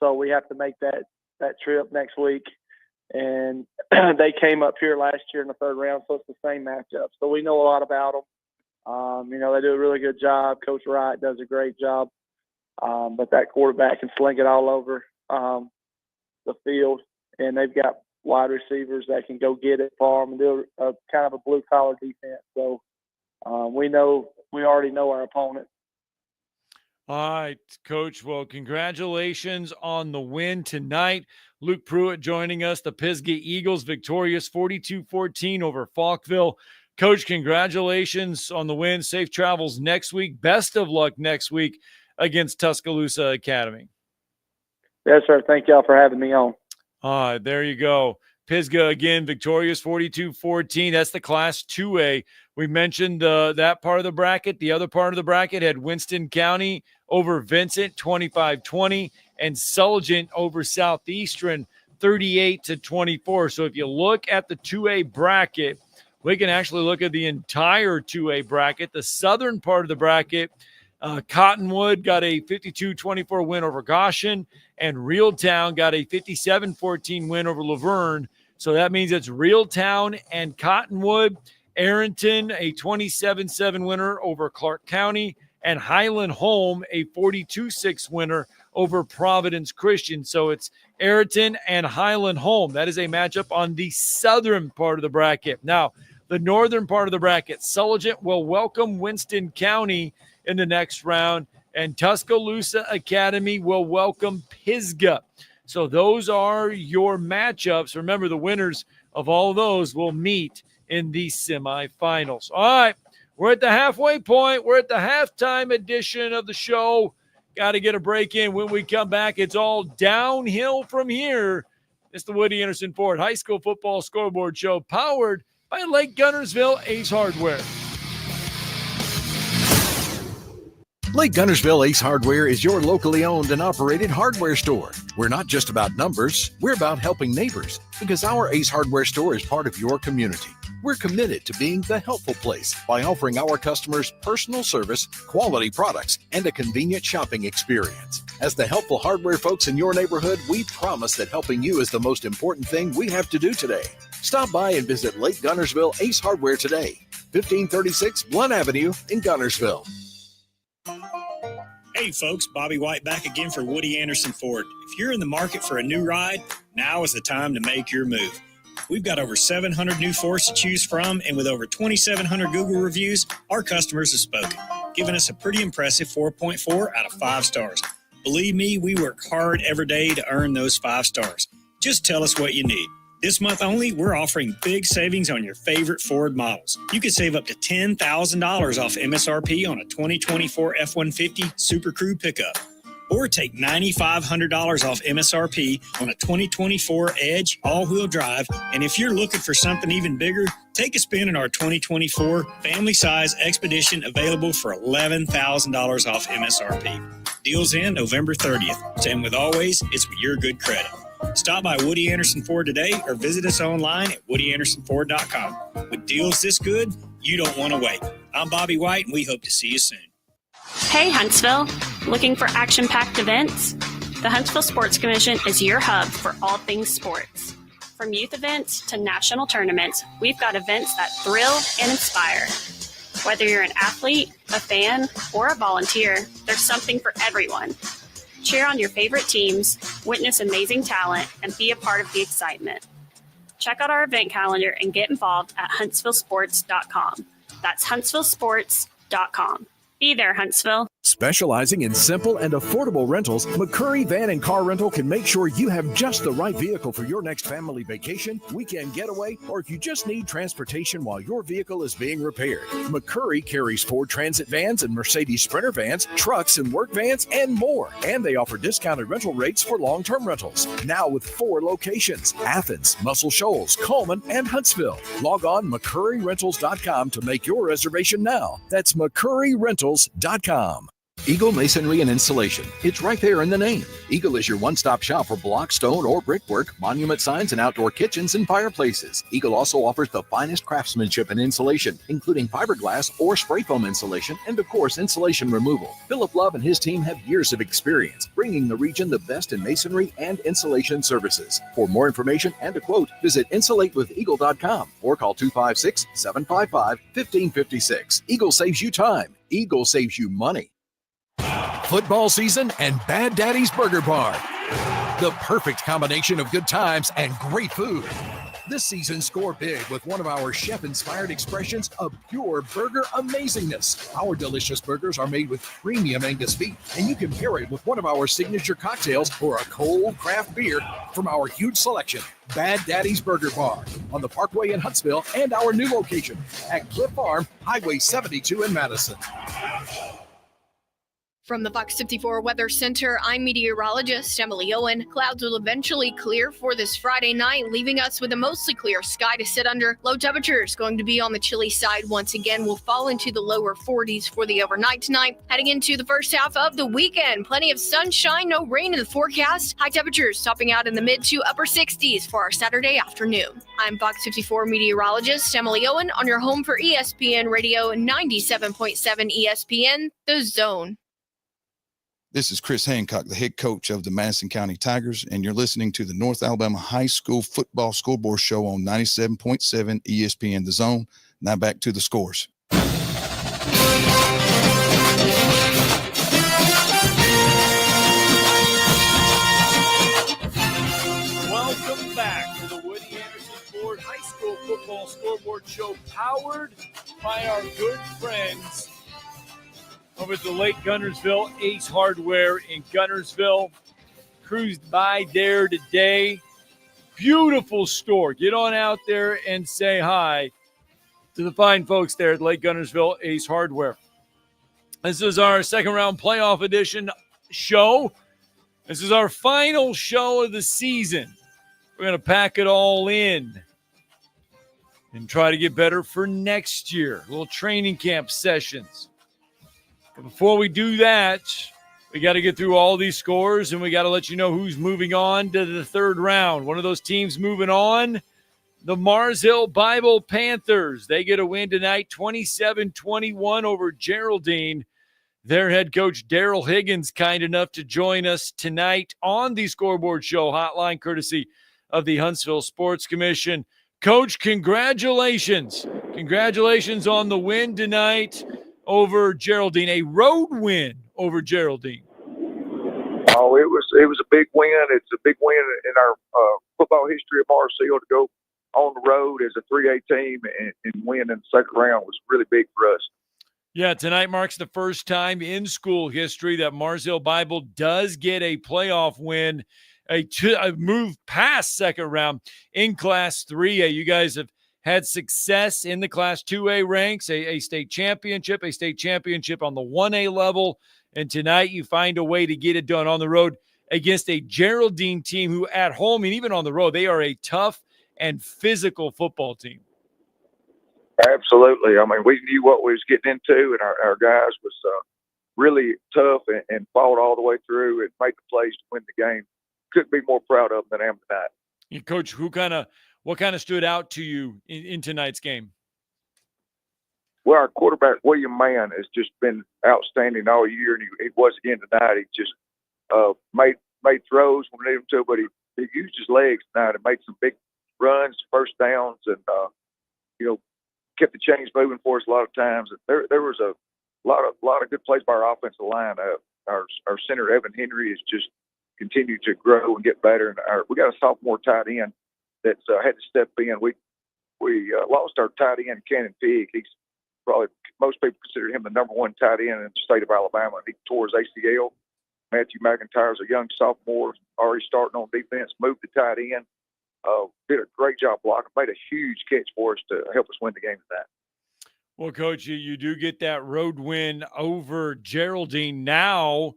So we have to make that trip next week. And they came up here last year in the third round, so it's the same matchup. So we know a lot about them. They do a really good job. Coach Wright does a great job. But that quarterback can sling it all over the field, and they've got wide receivers that can go get it for them and do a kind of a blue-collar defense. So we already know our opponent. All right, Coach. Well, congratulations on the win tonight. Luke Pruitt joining us. The Pisgah Eagles victorious 42-14 over Falkville. Coach, congratulations on the win. Safe travels next week. Best of luck next week against Tuscaloosa Academy. Yes, sir. Thank y'all for having me on. All right, there you go. Pisgah again, victorious 42-14. That's the Class 2A. We mentioned that part of the bracket. The other part of the bracket had Winston County over Vincent, 25-20, and Sulligent over Southeastern, 38-24. So if you look at the 2A bracket, we can actually look at the entire 2A bracket. The southern part of the bracket, Cottonwood got a 52-24 win over Goshen, and Reeltown got a 57-14 win over Laverne. So that means it's Reeltown and Cottonwood. Arrington, a 27-7 winner over Clark County, and Highland Home, a 42-6 winner over Providence Christian. So it's Arrington and Highland Home. That is a matchup on the southern part of the bracket. Now, the northern part of the bracket, Sulligent will welcome Winston County in the next round, and Tuscaloosa Academy will welcome Pisgah. So those are your matchups. Remember, the winners of all of those will meet in the semifinals. All right, we're at the halfway point. We're at the halftime edition of the show. Got to get a break in. When we come back, it's all downhill from here. It's the Woody Anderson Ford High School Football Scoreboard Show, powered by Lake Guntersville Ace Hardware. Lake Guntersville Ace Hardware is your locally owned and operated hardware store. We're not just about numbers, we're about helping neighbors, because our Ace Hardware store is part of your community. We're committed to being the helpful place by offering our customers personal service, quality products, and a convenient shopping experience. As the helpful hardware folks in your neighborhood, we promise that helping you is the most important thing we have to do today. Stop by and visit Lake Guntersville Ace Hardware today, 1536 Blunt Avenue in Guntersville. Hey folks, Bobby White back again for Woody Anderson Ford. If you're in the market for a new ride, Now is the time to make your move. We've got over 700 new Fords to choose from, and with over 2,700 Google reviews, our customers have spoken, giving us a pretty impressive 4.4 out of 5 stars. Believe me, we work hard every day to earn those 5 stars. Just tell us what you need. This month only, we're offering big savings on your favorite Ford models. You can save up to $10,000 off MSRP on a 2024 F-150 Super Crew pickup. Or take $9,500 off MSRP on a 2024 Edge all-wheel drive. And if you're looking for something even bigger, take a spin in our 2024 family-size Expedition, available for $11,000 off MSRP. Deals end November 30th. And with always, it's with your good credit. Stop by Woody Anderson Ford today or visit us online at WoodyAndersonFord.com. With deals this good, you don't want to wait. I'm Bobby White, and we hope to see you soon. Hey, Huntsville. Looking for action-packed events? The Huntsville Sports Commission is your hub for all things sports. From youth events to national tournaments, we've got events that thrill and inspire. Whether you're an athlete, a fan, or a volunteer, there's something for everyone. Cheer on your favorite teams, witness amazing talent, and be a part of the excitement. Check out our event calendar and get involved at huntsvillesports.com. That's huntsvillesports.com. Be there, Huntsville. Specializing in simple and affordable rentals, McCurry Van and Car Rental can make sure you have just the right vehicle for your next family vacation, weekend getaway, or if you just need transportation while your vehicle is being repaired. McCurry carries Ford Transit vans and Mercedes Sprinter vans, trucks and work vans, and more. And they offer discounted rental rates for long-term rentals. Now with 4 locations: Athens, Muscle Shoals, Coleman, and Huntsville. Log on McCurryRentals.com to make your reservation now. That's McCurryRentals.com. Eagle Masonry and Installation. It's right there in the name. Eagle is your one-stop shop for block, stone, or brickwork, monument signs, and outdoor kitchens and fireplaces. Eagle also offers the finest craftsmanship and insulation, including fiberglass or spray foam insulation, and of course, insulation removal. Philip Love and his team have years of experience, bringing the region the best in masonry and insulation services. For more information and a quote, visit insulatewitheagle.com or call 256-755-1556. Eagle saves you time. Eagle saves you money. Football season and Bad Daddy's Burger Bar. The perfect combination of good times and great food. This season, score big with one of our chef-inspired expressions of pure burger amazingness. Our delicious burgers are made with premium Angus beef, and you can pair it with one of our signature cocktails or a cold craft beer from our huge selection. Bad Daddy's Burger Bar on the Parkway in Huntsville and our new location at Cliff Farm, Highway 72 in Madison. From the Fox 54 Weather Center, I'm meteorologist Emily Owen. Clouds will eventually clear for this Friday night, leaving us with a mostly clear sky to sit under. Low temperatures going to be on the chilly side once again. Will fall into the lower 40s for the overnight tonight. Heading into the first half of the weekend, plenty of sunshine, no rain in the forecast. High temperatures topping out in the mid to upper 60s for our Saturday afternoon. I'm Fox 54 meteorologist Emily Owen on your home for ESPN Radio 97.7 ESPN, The Zone. This is Chris Hancock, the head coach of the Madison County Tigers, and you're listening to the North Alabama High School Football Scoreboard Show on 97.7 ESPN The Zone. Now back to the scores. Welcome back to the Woody Anderson Ford High School Football Scoreboard Show, powered by our good friends over at the Lake Guntersville Ace Hardware in Guntersville. Cruised by there today. Beautiful store. Get on out there and say hi to the fine folks there at Lake Guntersville Ace Hardware. This is our second round playoff edition show. This is our final show of the season. We're going to pack it all in and try to get better for next year. Little training camp sessions. But before we do that, we got to get through all these scores, and we got to let you know who's moving on to the third round. One of those teams moving on, the Mars Hill Bible Panthers. They get a win tonight, 27-21 over Geraldine. Their head coach, Daryl Higgins, kind enough to join us tonight on the Scoreboard Show hotline, courtesy of the Huntsville Sports Commission. Coach, congratulations. Congratulations on the win tonight over Geraldine, a road win over Geraldine. Oh, it was a big win. It's a big win in our football history of Marcel to go on the road as a 3A team and win in the second round was really big for us. Yeah, tonight marks the first time in school history that Marsville Bible does get a playoff win, a move past second round in Class 3A. You guys have had success in the Class 2A ranks, a state championship on the 1A level, and tonight you find a way to get it done on the road against a Geraldine team who at home and even on the road, they are a tough and physical football team. Absolutely. I mean, we knew what we was getting into, and our guys was really tough and fought all the way through and made the plays to win the game. Couldn't be more proud of them than I am tonight. Yeah, Coach, what kind of stood out to you in tonight's game? Well, our quarterback, William Mann, has just been outstanding all year, and he was again tonight. He just made throws when we needed him to, but he used his legs tonight and made some big runs, first downs, and kept the chains moving for us a lot of times. There was a lot of good plays by our offensive line. Our center Evan Henry has just continued to grow and get better. And we got a sophomore tight end that's had to step in. We lost our tight end Cannon Pig. He's probably, most people consider him the number one tight end in the state of Alabama. He tore his ACL. Matthew McIntyre's a young sophomore, already starting on defense, moved to tight end. Did a great job blocking, made a huge catch for us to help us win the game tonight. Well, Coach, you do get that road win over Geraldine now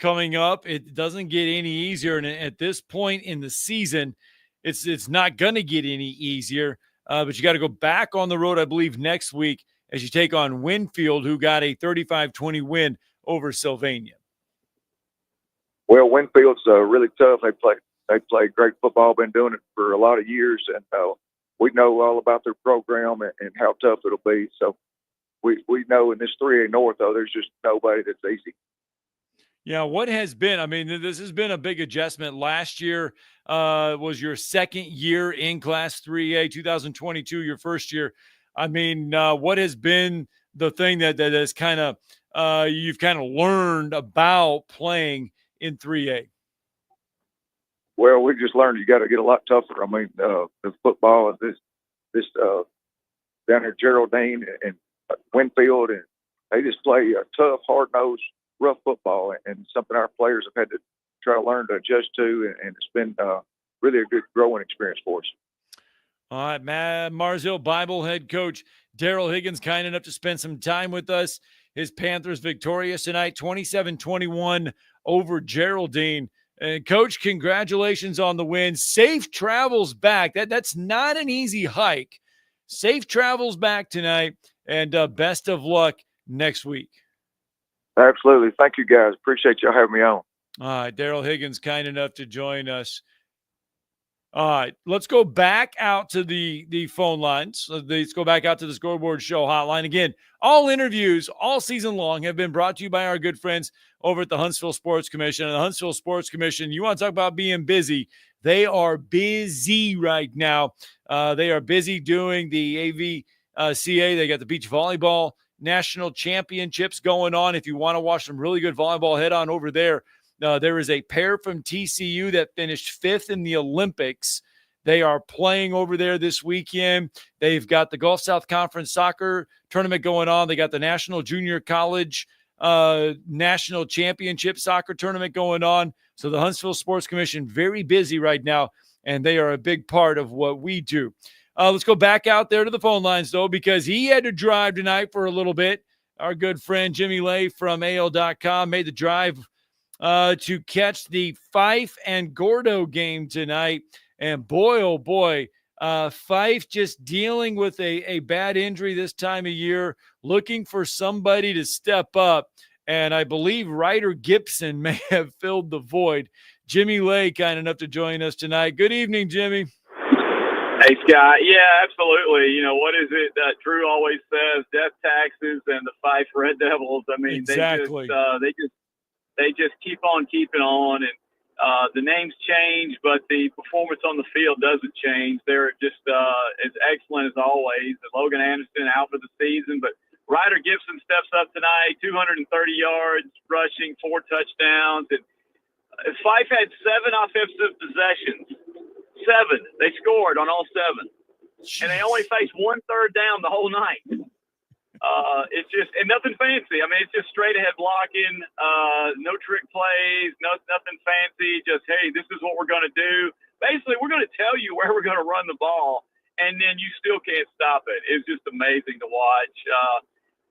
coming up. It doesn't get any easier, and at this point in the season, it's not going to get any easier. But you got to go back on the road, I believe, next week as you take on Winfield, who got a 35-20 win over Sylvania. Well, Winfield's really tough. They play great football, been doing it for a lot of years, and we know all about their program and how tough it'll be. So we know in this 3A North, though, there's just nobody that's easy. Yeah, what has been, I mean, this has been a big adjustment. Last year was your second year in Class 3A, 2022, your first year. I mean, what has been the thing that has kind of you've kind of learned about playing in 3A? Well, we just learned you got to get a lot tougher. I mean, the football is this down here, Geraldine and Winfield, and they just play a tough, hard-nosed, rough football, and something our players have had to try to learn to adjust to, and it's been really a good growing experience for us. All right, Marsville Bible head coach Daryl Higgins, kind enough to spend some time with us. His Panthers victorious tonight, 27-21 over Geraldine. And Coach, congratulations on the win. Safe travels back. That's not an easy hike. Safe travels back tonight, and best of luck next week. Absolutely. Thank you, guys. Appreciate y'all having me on. All right, Daryl Higgins, kind enough to join us. All right, let's go back out to the phone lines. Let's go back out to the Scoreboard Show hotline. Again, all interviews all season long have been brought to you by our good friends over at the Huntsville Sports Commission. And the Huntsville Sports Commission, you want to talk about being busy. They are busy right now. They are busy doing the AVCA. They got the beach volleyball national championships going on. If you want to watch some really good volleyball, head on over there. There is a pair from TCU that finished 5th in the Olympics. They are playing over there this weekend. They've got the Gulf South Conference soccer tournament going on. They got the National Junior College National Championship soccer tournament going on. So the Huntsville Sports Commission, very busy right now, and they are a big part of what we do. Let's go back out there to the phone lines, though, because he had to drive tonight for a little bit. Our good friend Jimmy Lay from AL.com made the drive to catch the Fife and Gordo game tonight. And boy, oh boy, Fife just dealing with a bad injury this time of year, looking for somebody to step up. And I believe Ryder Gibson may have filled the void. Jimmy Lay, kind enough to join us tonight. Good evening, Jimmy. Hey, Scott. Yeah, absolutely. You know, what is it that Drew always says? Death taxes and the Fife Red Devils. I mean, exactly. They just keep on keeping on, and the names change, but the performance on the field doesn't change. They're just as excellent as always. Logan Anderson out for the season, but Ryder Gibson steps up tonight, 230 yards rushing, 4 touchdowns, and Fife had 7 offensive possessions. 7. They scored on all 7. And they only faced 1 third down the whole night. It's just, and nothing fancy. I mean, it's just straight ahead blocking, no trick plays, nothing fancy. Just, hey, this is what we're going to do. Basically, we're going to tell you where we're going to run the ball, and then you still can't stop it. It's just amazing to watch.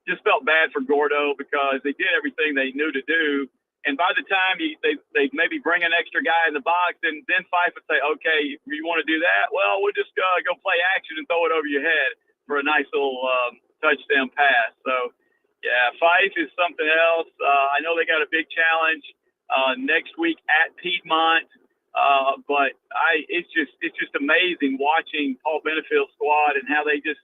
Just felt bad for Gordo because they did everything they knew to do. And by the time they maybe bring an extra guy in the box, and then Fife would say, okay, you want to do that? Well, we'll just go play action and throw it over your head for a nice little touchdown pass. So, yeah, Fife is something else. I know they got a big challenge next week at Piedmont. But it's just amazing watching Paul Benefield's squad and how they just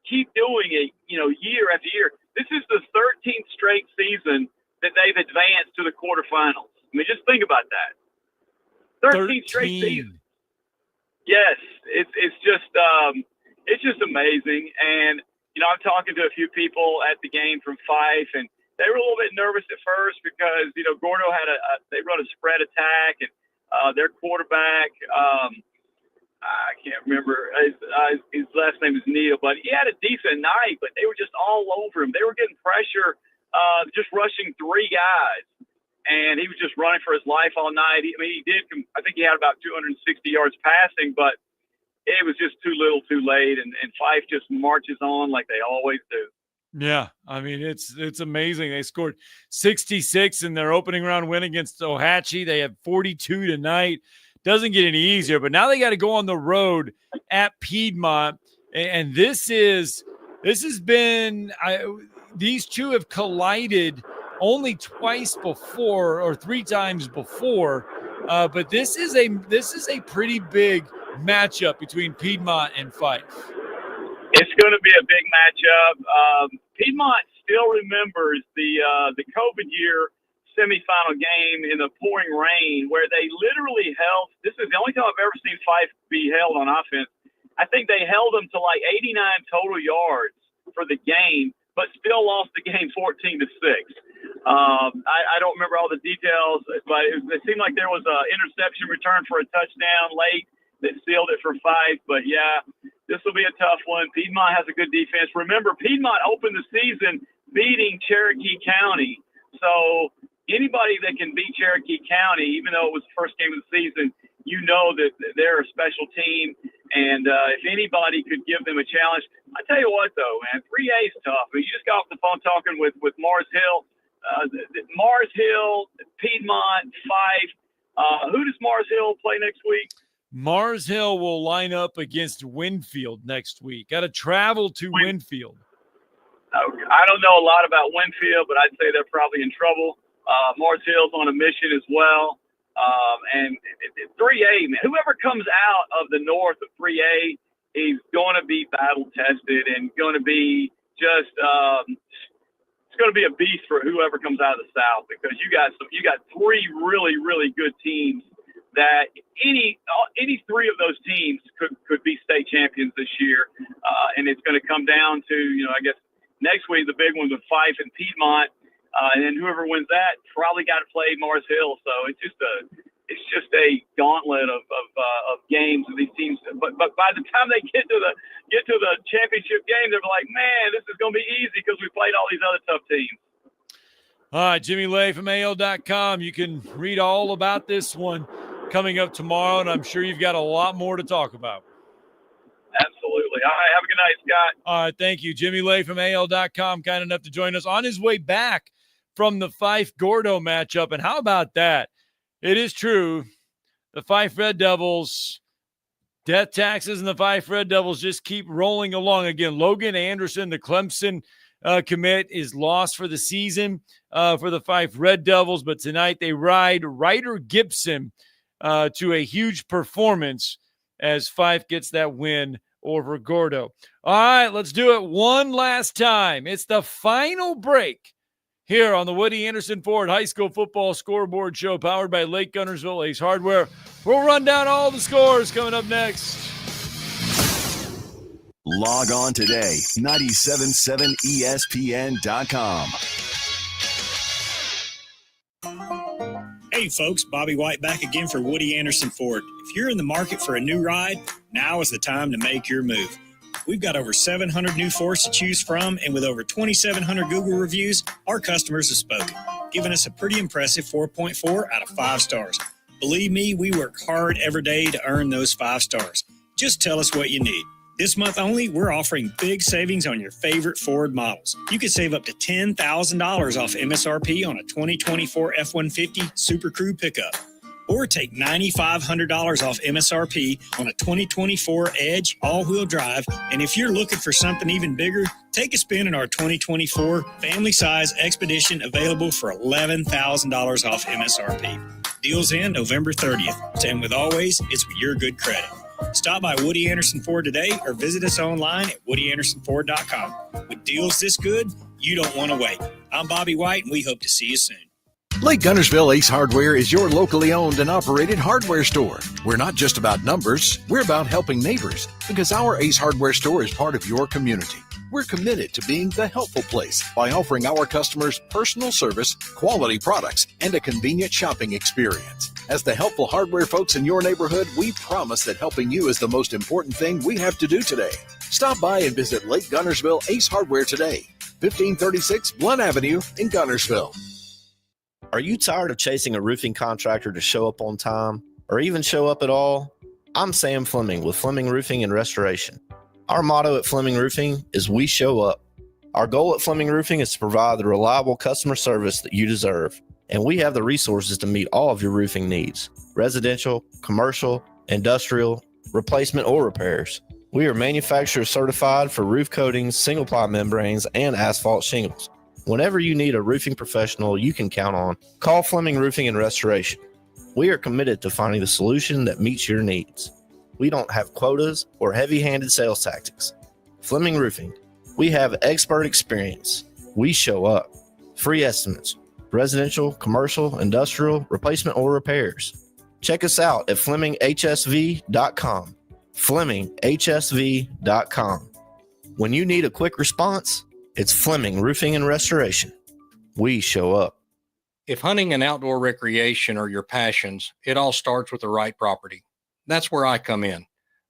keep doing it, year after year. This is the 13th straight season that they've advanced to the quarterfinals. I mean, just think about that. 13 straight seasons. Yes, it's just amazing. And I'm talking to a few people at the game from Fife, and they were a little bit nervous at first because Gordo had they run a spread attack, and their quarterback, I can't remember his last name is Neil, but he had a decent night, but they were just all over him. They were getting pressure, just rushing 3 guys, and he was just running for his life all night. I think he had about 260 yards passing, but it was just too little too late, and Fife just marches on like they always do. Yeah, I mean, it's amazing. They scored 66 in their opening round win against Ohatchee. They had 42 tonight. Doesn't get any easier, but now they got to go on the road at Piedmont, and this has been these two have collided only twice before or 3 times before, but this is a pretty big matchup between Piedmont and Fife. It's going to be a big matchup. Piedmont still remembers the COVID year semifinal game in the pouring rain where they literally held. This is the only time I've ever seen Fife be held on offense. I think they held them to like 89 total yards for the game, but still lost the game 14-6. I don't remember all the details, but it seemed like there was an interception return for a touchdown late that sealed it for Fife. But yeah, this will be a tough one. Piedmont has a good defense. Remember, Piedmont opened the season beating Cherokee County. So anybody that can beat Cherokee County, even though it was the first game of the season, that they're a special team. And if anybody could give them a challenge, I tell you what, though, man, 3A is tough. I mean, you just got off the phone talking with Mars Hill. Mars Hill, Piedmont, Fife. Who does Mars Hill play next week? Mars Hill will line up against Winfield next week. Got to travel to Winfield. I don't know a lot about Winfield, but I'd say they're probably in trouble. Mars Hill's on a mission as well. And 3A, man, whoever comes out of the north of 3A is going to be battle tested and going to be just it's going to be a beast for whoever comes out of the south, because you got 3 really, really good teams that any 3 of those teams could be state champions this year. And it's going to come down to, I guess next week, the big one with Fife and Piedmont. And then whoever wins that probably got to play Mars Hill. So it's just a gauntlet of games of these teams. But by the time they get to the championship game, they're like, man, this is going to be easy because we played all these other tough teams. All right, Jimmy Lay from AL.com. You can read all about this one coming up tomorrow, and I'm sure you've got a lot more to talk about. Absolutely. All right, have a good night, Scott. All right, thank you. Jimmy Lay from AL.com, kind enough to join us on his way back from the Fife-Gordo matchup. And how about that? It is true. The Fife Red Devils, death taxes, and the Fife Red Devils just keep rolling along. Again, Logan Anderson, the Clemson commit, is lost for the season for the Fife Red Devils. But tonight they ride Ryder Gibson to a huge performance as Fife gets that win over Gordo. All right, let's do it one last time. It's the final break here on the Woody Anderson Ford High School Football Scoreboard Show, powered by Lake Guntersville Ace Hardware. We'll run down all the scores coming up next. Log on today, 977ESPN.com. Hey folks, Bobby White back again for Woody Anderson Ford. If you're in the market for a new ride, now is the time to make your move. We've got over 700 new Fords to choose from, and with over 2,700 Google reviews, our customers have spoken, giving us a pretty impressive 4.4 out of 5 stars. Believe me, we work hard every day to earn those 5 stars. Just tell us what you need. This month only, we're offering big savings on your favorite Ford models. You can save up to $10,000 off MSRP on a 2024 F-150 Super Crew pickup. Or take $9,500 off MSRP on a 2024 Edge all-wheel drive. And if you're looking for something even bigger, take a spin in our 2024 family-size Expedition, available for $11,000 off MSRP. Deals end November 30th. And with always, it's with your good credit. Stop by Woody Anderson Ford today or visit us online at WoodyAndersonFord.com. With deals this good, you don't want to wait. I'm Bobby White, and we hope to see you soon. Lake Guntersville Ace Hardware is your locally owned and operated hardware store. We're not just about numbers, we're about helping neighbors, because our Ace Hardware store is part of your community. We're committed to being the helpful place by offering our customers personal service, quality products, and a convenient shopping experience. As the helpful hardware folks in your neighborhood, we promise that helping you is the most important thing we have to do today. Stop by and visit Lake Guntersville Ace Hardware today, 1536 Blunt Avenue in Guntersville. Are you tired of chasing a roofing contractor to show up on time or even show up at all? I'm Sam Fleming with Fleming Roofing and Restoration. Our motto at Fleming Roofing is we show up. Our goal at Fleming Roofing is to provide the reliable customer service that you deserve. And we have the resources to meet all of your roofing needs: residential, commercial, industrial, replacement, or repairs. We are manufacturer certified for roof coatings, single-ply membranes, and asphalt shingles. Whenever you need a roofing professional you can count on, call Fleming Roofing and Restoration. We are committed to finding the solution that meets your needs. We don't have quotas or heavy-handed sales tactics. Fleming Roofing, we have expert experience. We show up. Free estimates: residential, commercial, industrial, replacement, or repairs. Check us out at FlemingHSV.com. FlemingHSV.com. When you need a quick response, it's Fleming Roofing and Restoration. We show up. If hunting and outdoor recreation are your passions, it all starts with the right property. That's where I come in.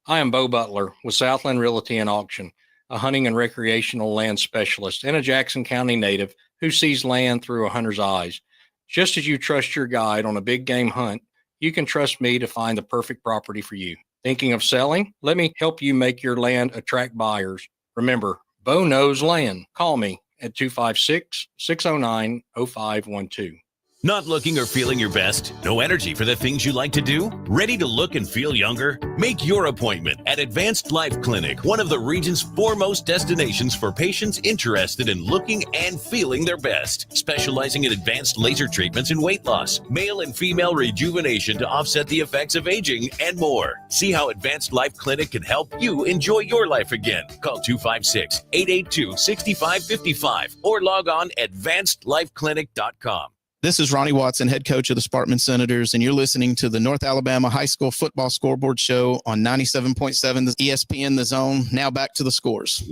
I am Bo Butler with Southland Realty and Auction, a hunting and recreational land specialist and a Jackson County native who sees land through a hunter's eyes. Just as you trust your guide on a big game hunt, you can trust me to find the perfect property for you. Thinking of selling? Let me help you make your land attract buyers. Remember, Bo knows land. Call me at 256-609-0512. Not looking or feeling your best? No energy for the things you like to do? Ready to look and feel younger? Make your appointment at Advanced Life Clinic, one of the region's foremost destinations for patients interested in looking and feeling their best. Specializing in advanced laser treatments and weight loss, male and female rejuvenation to offset the effects of aging, and more. See how Advanced Life Clinic can help you enjoy your life again. Call 256-882-6555 or log on advancedlifeclinic.com. This is Ronnie Watson, head coach of the Sparkman Senators, and you're listening to the North Alabama High School Football Scoreboard Show on 97.7 ESPN The Zone. Now back to the scores.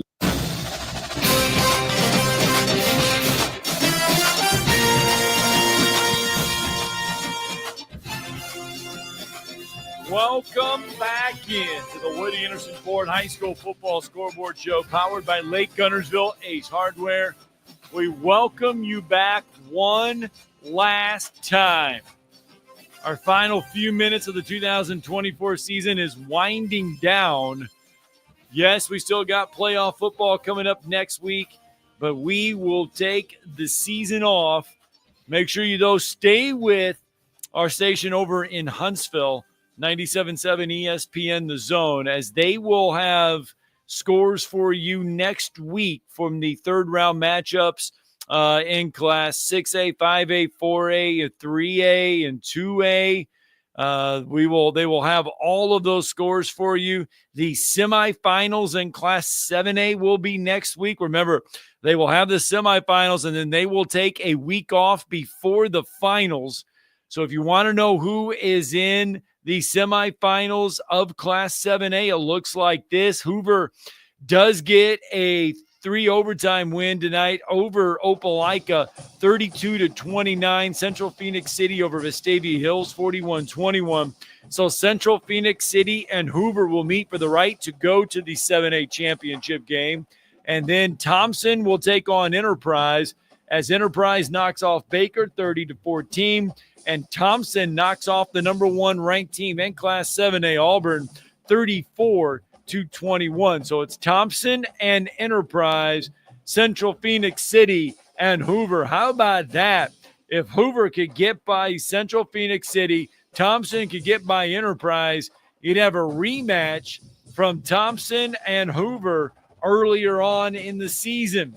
Welcome back into the Woody Anderson Ford High School Football Scoreboard Show, powered by Lake Guntersville Ace Hardware. We welcome you back one last time. Our final few minutes of the 2024 season is winding down. Yes, we still got playoff football coming up next week, but we will take the season off. Make sure you, though, stay with our station over in Huntsville, 97.7 ESPN The Zone, as they will have scores for you next week from the third round matchups in Class 6A, 5A, 4A, 3A, and 2A. They will have all of those scores for you. The semifinals in Class 7A will be next week. Remember, they will have the semifinals, and then they will take a week off before the finals. So if you want to know who is in the semifinals of Class 7A, it looks like this. Hoover does get a 3 overtime win tonight over Opelika, 32-29. Central Phoenix City over Vestavia Hills, 41-21. So Central Phoenix City and Hoover will meet for the right to go to the 7A championship game. And then Thompson will take on Enterprise as Enterprise knocks off Baker 30-14. And Thompson knocks off the number 1 ranked team in Class 7A, Auburn, 34-21. So it's Thompson and Enterprise, Central Phoenix City and Hoover. How about that? If Hoover could get by Central Phoenix City, Thompson could get by Enterprise, you'd have a rematch from Thompson and Hoover earlier on in the season.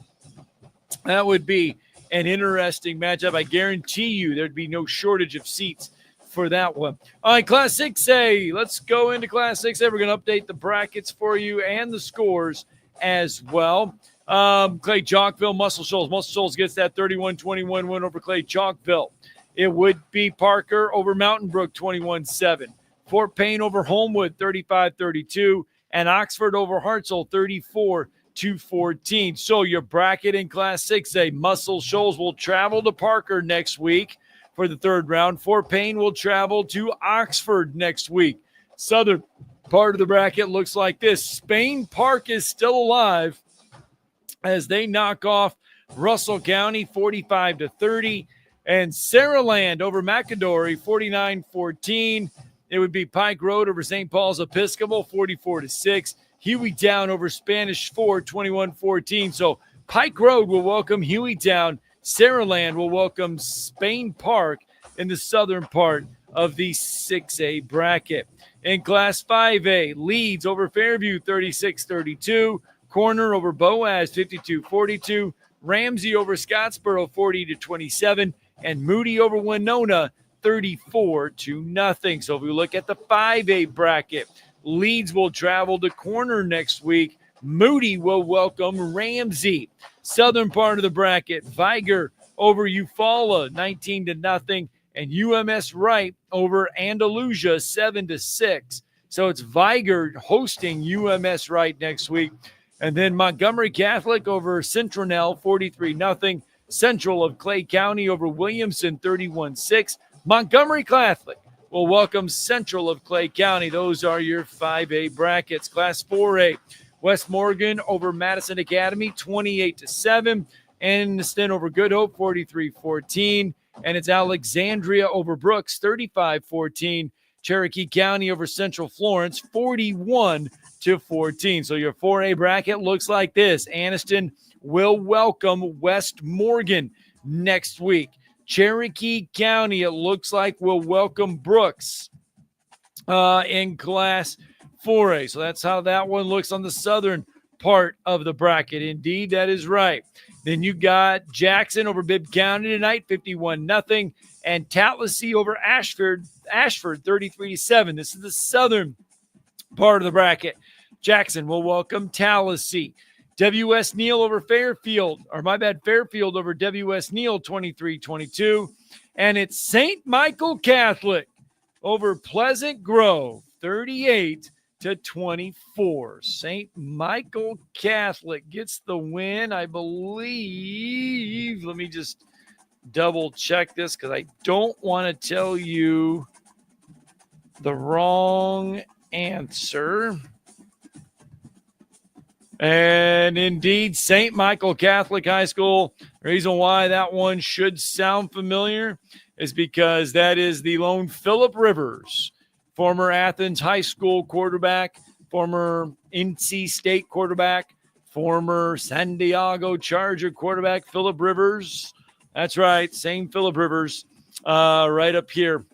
That would be an interesting matchup. I guarantee you there'd be no shortage of seats for that one. All right, Class 6A. Let's go into Class 6A. We're going to update the brackets for you and the scores as well. Clay Chalkville, Muscle Shoals. Muscle Shoals gets that 31-21 win over Clay Chalkville. It would be Parker over Mountain Brook, 21-7. Fort Payne over Homewood, 35-32. And Oxford over Hartselle, 34-14. So your bracket in Class 6A, Muscle Shoals will travel to Parker next week for the third round. Fort Payne will travel to Oxford next week. Southern part of the bracket looks like this. Spain Park is still alive as they knock off Russell County 45-30. And Saraland over McAdory 49-14. It would be Pike Road over St. Paul's Episcopal 44-6. Hueytown over Spanish Fort 21-14. So Pike Road will welcome Hueytown. Saraland will welcome Spain Park in the southern part of the 6A bracket. In Class 5A, Leeds over Fairview 36-32. Corner over Boaz 52-42. Ramsey over Scottsboro 40-27. And Moody over Winona 34-0. So if we look at the 5A bracket, Leeds will travel to Corner next week. Moody will welcome Ramsey. Southern part of the bracket, Viger over Eufaula 19-0. And UMS Wright over Andalusia 7-6. So it's Viger hosting UMS Wright next week. And then Montgomery Catholic over Centronel 43-0. Central of Clay County over Williamson 31-6. Montgomery Catholic will welcome Central of Clay County. Those are your 5A brackets. Class 4A, West Morgan over Madison Academy 28-7. Anniston over Good Hope 43-14. And it's Alexandria over Brooks 35-14. Cherokee County over Central Florence 41-14. So your 4A bracket looks like this. Anniston will welcome West Morgan next week. Cherokee County, it looks like, will welcome Brooks in Class 4A. So that's how that one looks on the southern part of the bracket. Indeed, that is right. Then you got Jackson over Bibb County tonight, 51-0. And Tallahassee over Ashford 33-7. This is the southern part of the bracket. Jackson will welcome Tallahassee. W.S. Neal over Fairfield over W.S. Neal 23-22. And it's St. Michael Catholic over Pleasant Grove 38-24. St. Michael Catholic gets the win, I believe. Let me just double check this because I don't want to tell you the wrong answer. And indeed, St. Michael Catholic High School. The reason why that one should sound familiar is because that is the lone Phillip Rivers, former Athens High School quarterback, former NC State quarterback, former San Diego Charger quarterback, Phillip Rivers. That's right, same Phillip Rivers right up here.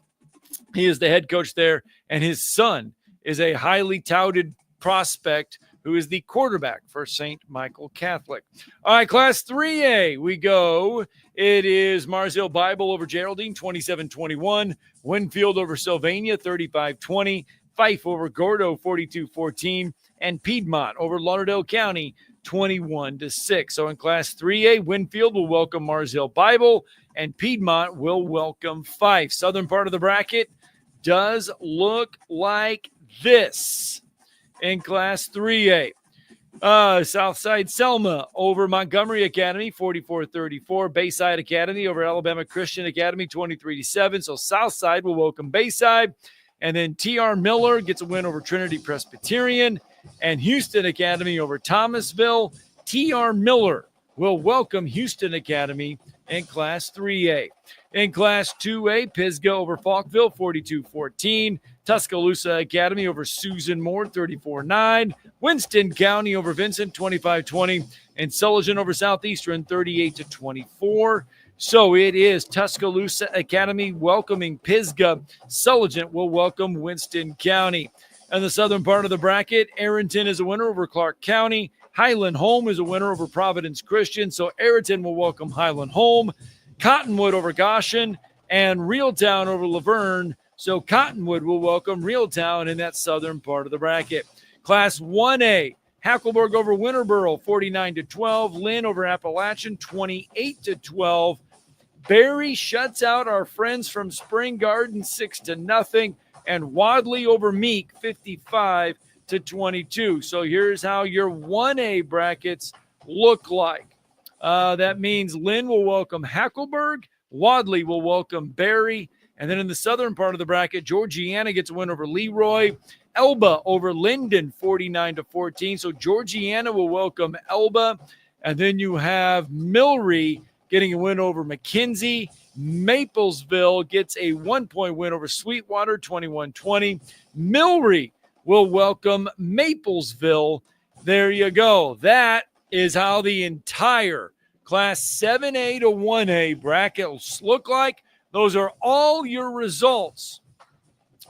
He is the head coach there, and his son is a highly touted prospect who is the quarterback for St. Michael Catholic. All right, Class 3A, we go. It is Marsville Bible over Geraldine, 27-21. Winfield over Sylvania, 35-20. Fife over Gordo, 42-14. And Piedmont over Lauderdale County, 21-6. So in Class 3A, Winfield will welcome Marsville Bible, and Piedmont will welcome Fife. Southern part of the bracket does look like this. In Class 3A, Southside Selma over Montgomery Academy, 44-34. Bayside Academy over Alabama Christian Academy, 23-7. So Southside will welcome Bayside. And then T.R. Miller gets a win over Trinity Presbyterian. And Houston Academy over Thomasville. T.R. Miller will welcome Houston Academy in Class 3A. In Class 2A, Pisgah over Falkville, 42-14. Tuscaloosa Academy over Susan Moore, 34-9. Winston County over Vincent, 25-20. And Sullivan over Southeastern, 38-24. So it is Tuscaloosa Academy welcoming Pisgah. Sullivan will welcome Winston County. In the southern part of the bracket, Arrington is a winner over Clark County. Highland Home is a winner over Providence Christian. So Arrington will welcome Highland Home. Cottonwood over Goshen, and Reeltown over Laverne. So Cottonwood will welcome Reeltown in that southern part of the bracket. Class 1A, Hackleburg over Winterboro, 49-12. Lynn over Appalachian, 28-12. Barry shuts out our friends from Spring Garden, 6-0. And Wadley over Meek, 55-22. So here's how your 1A brackets look like. That means Lynn will welcome Hackleburg. Wadley will welcome Barry. And then in the southern part of the bracket, Georgiana gets a win over Leroy. Elba over Linden, 49-14. So Georgiana will welcome Elba. And then you have Milry getting a win over McKenzie. Maplesville gets a 1-point win over Sweetwater, 21-20. Milry will welcome Maplesville. There you go. That is how the entire Class 7A to 1A brackets look like. Those are all your results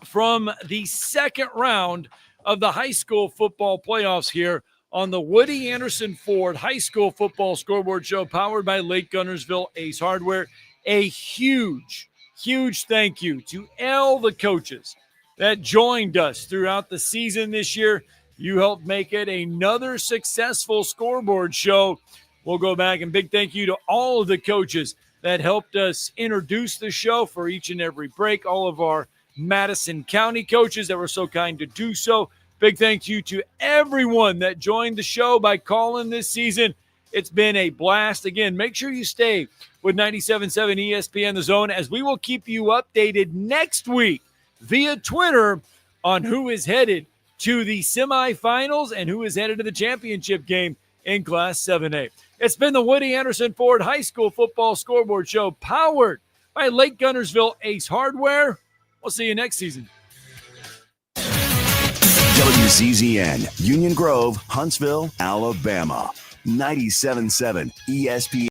from the second round of the high school football playoffs here on the Woody Anderson Ford High School Football Scoreboard Show, powered by Lake Guntersville Ace Hardware. A huge, huge thank you to all the coaches that joined us throughout the season this year. You helped make it another successful scoreboard show. We'll go back, and big thank you to all of the coaches that helped us introduce the show for each and every break, all of our Madison County coaches that were so kind to do so. Big thank you to everyone that joined the show by calling this season. It's been a blast. Again, make sure you stay with 97.7 ESPN The Zone, as we will keep you updated next week via Twitter on who is headed to the semifinals and who is headed to the championship game in Class 7A. It's been the Woody Anderson Ford High School Football Scoreboard Show, powered by Lake Guntersville Ace Hardware. We'll see you next season. WCZN, Union Grove, Huntsville, Alabama. 97.7 ESPN.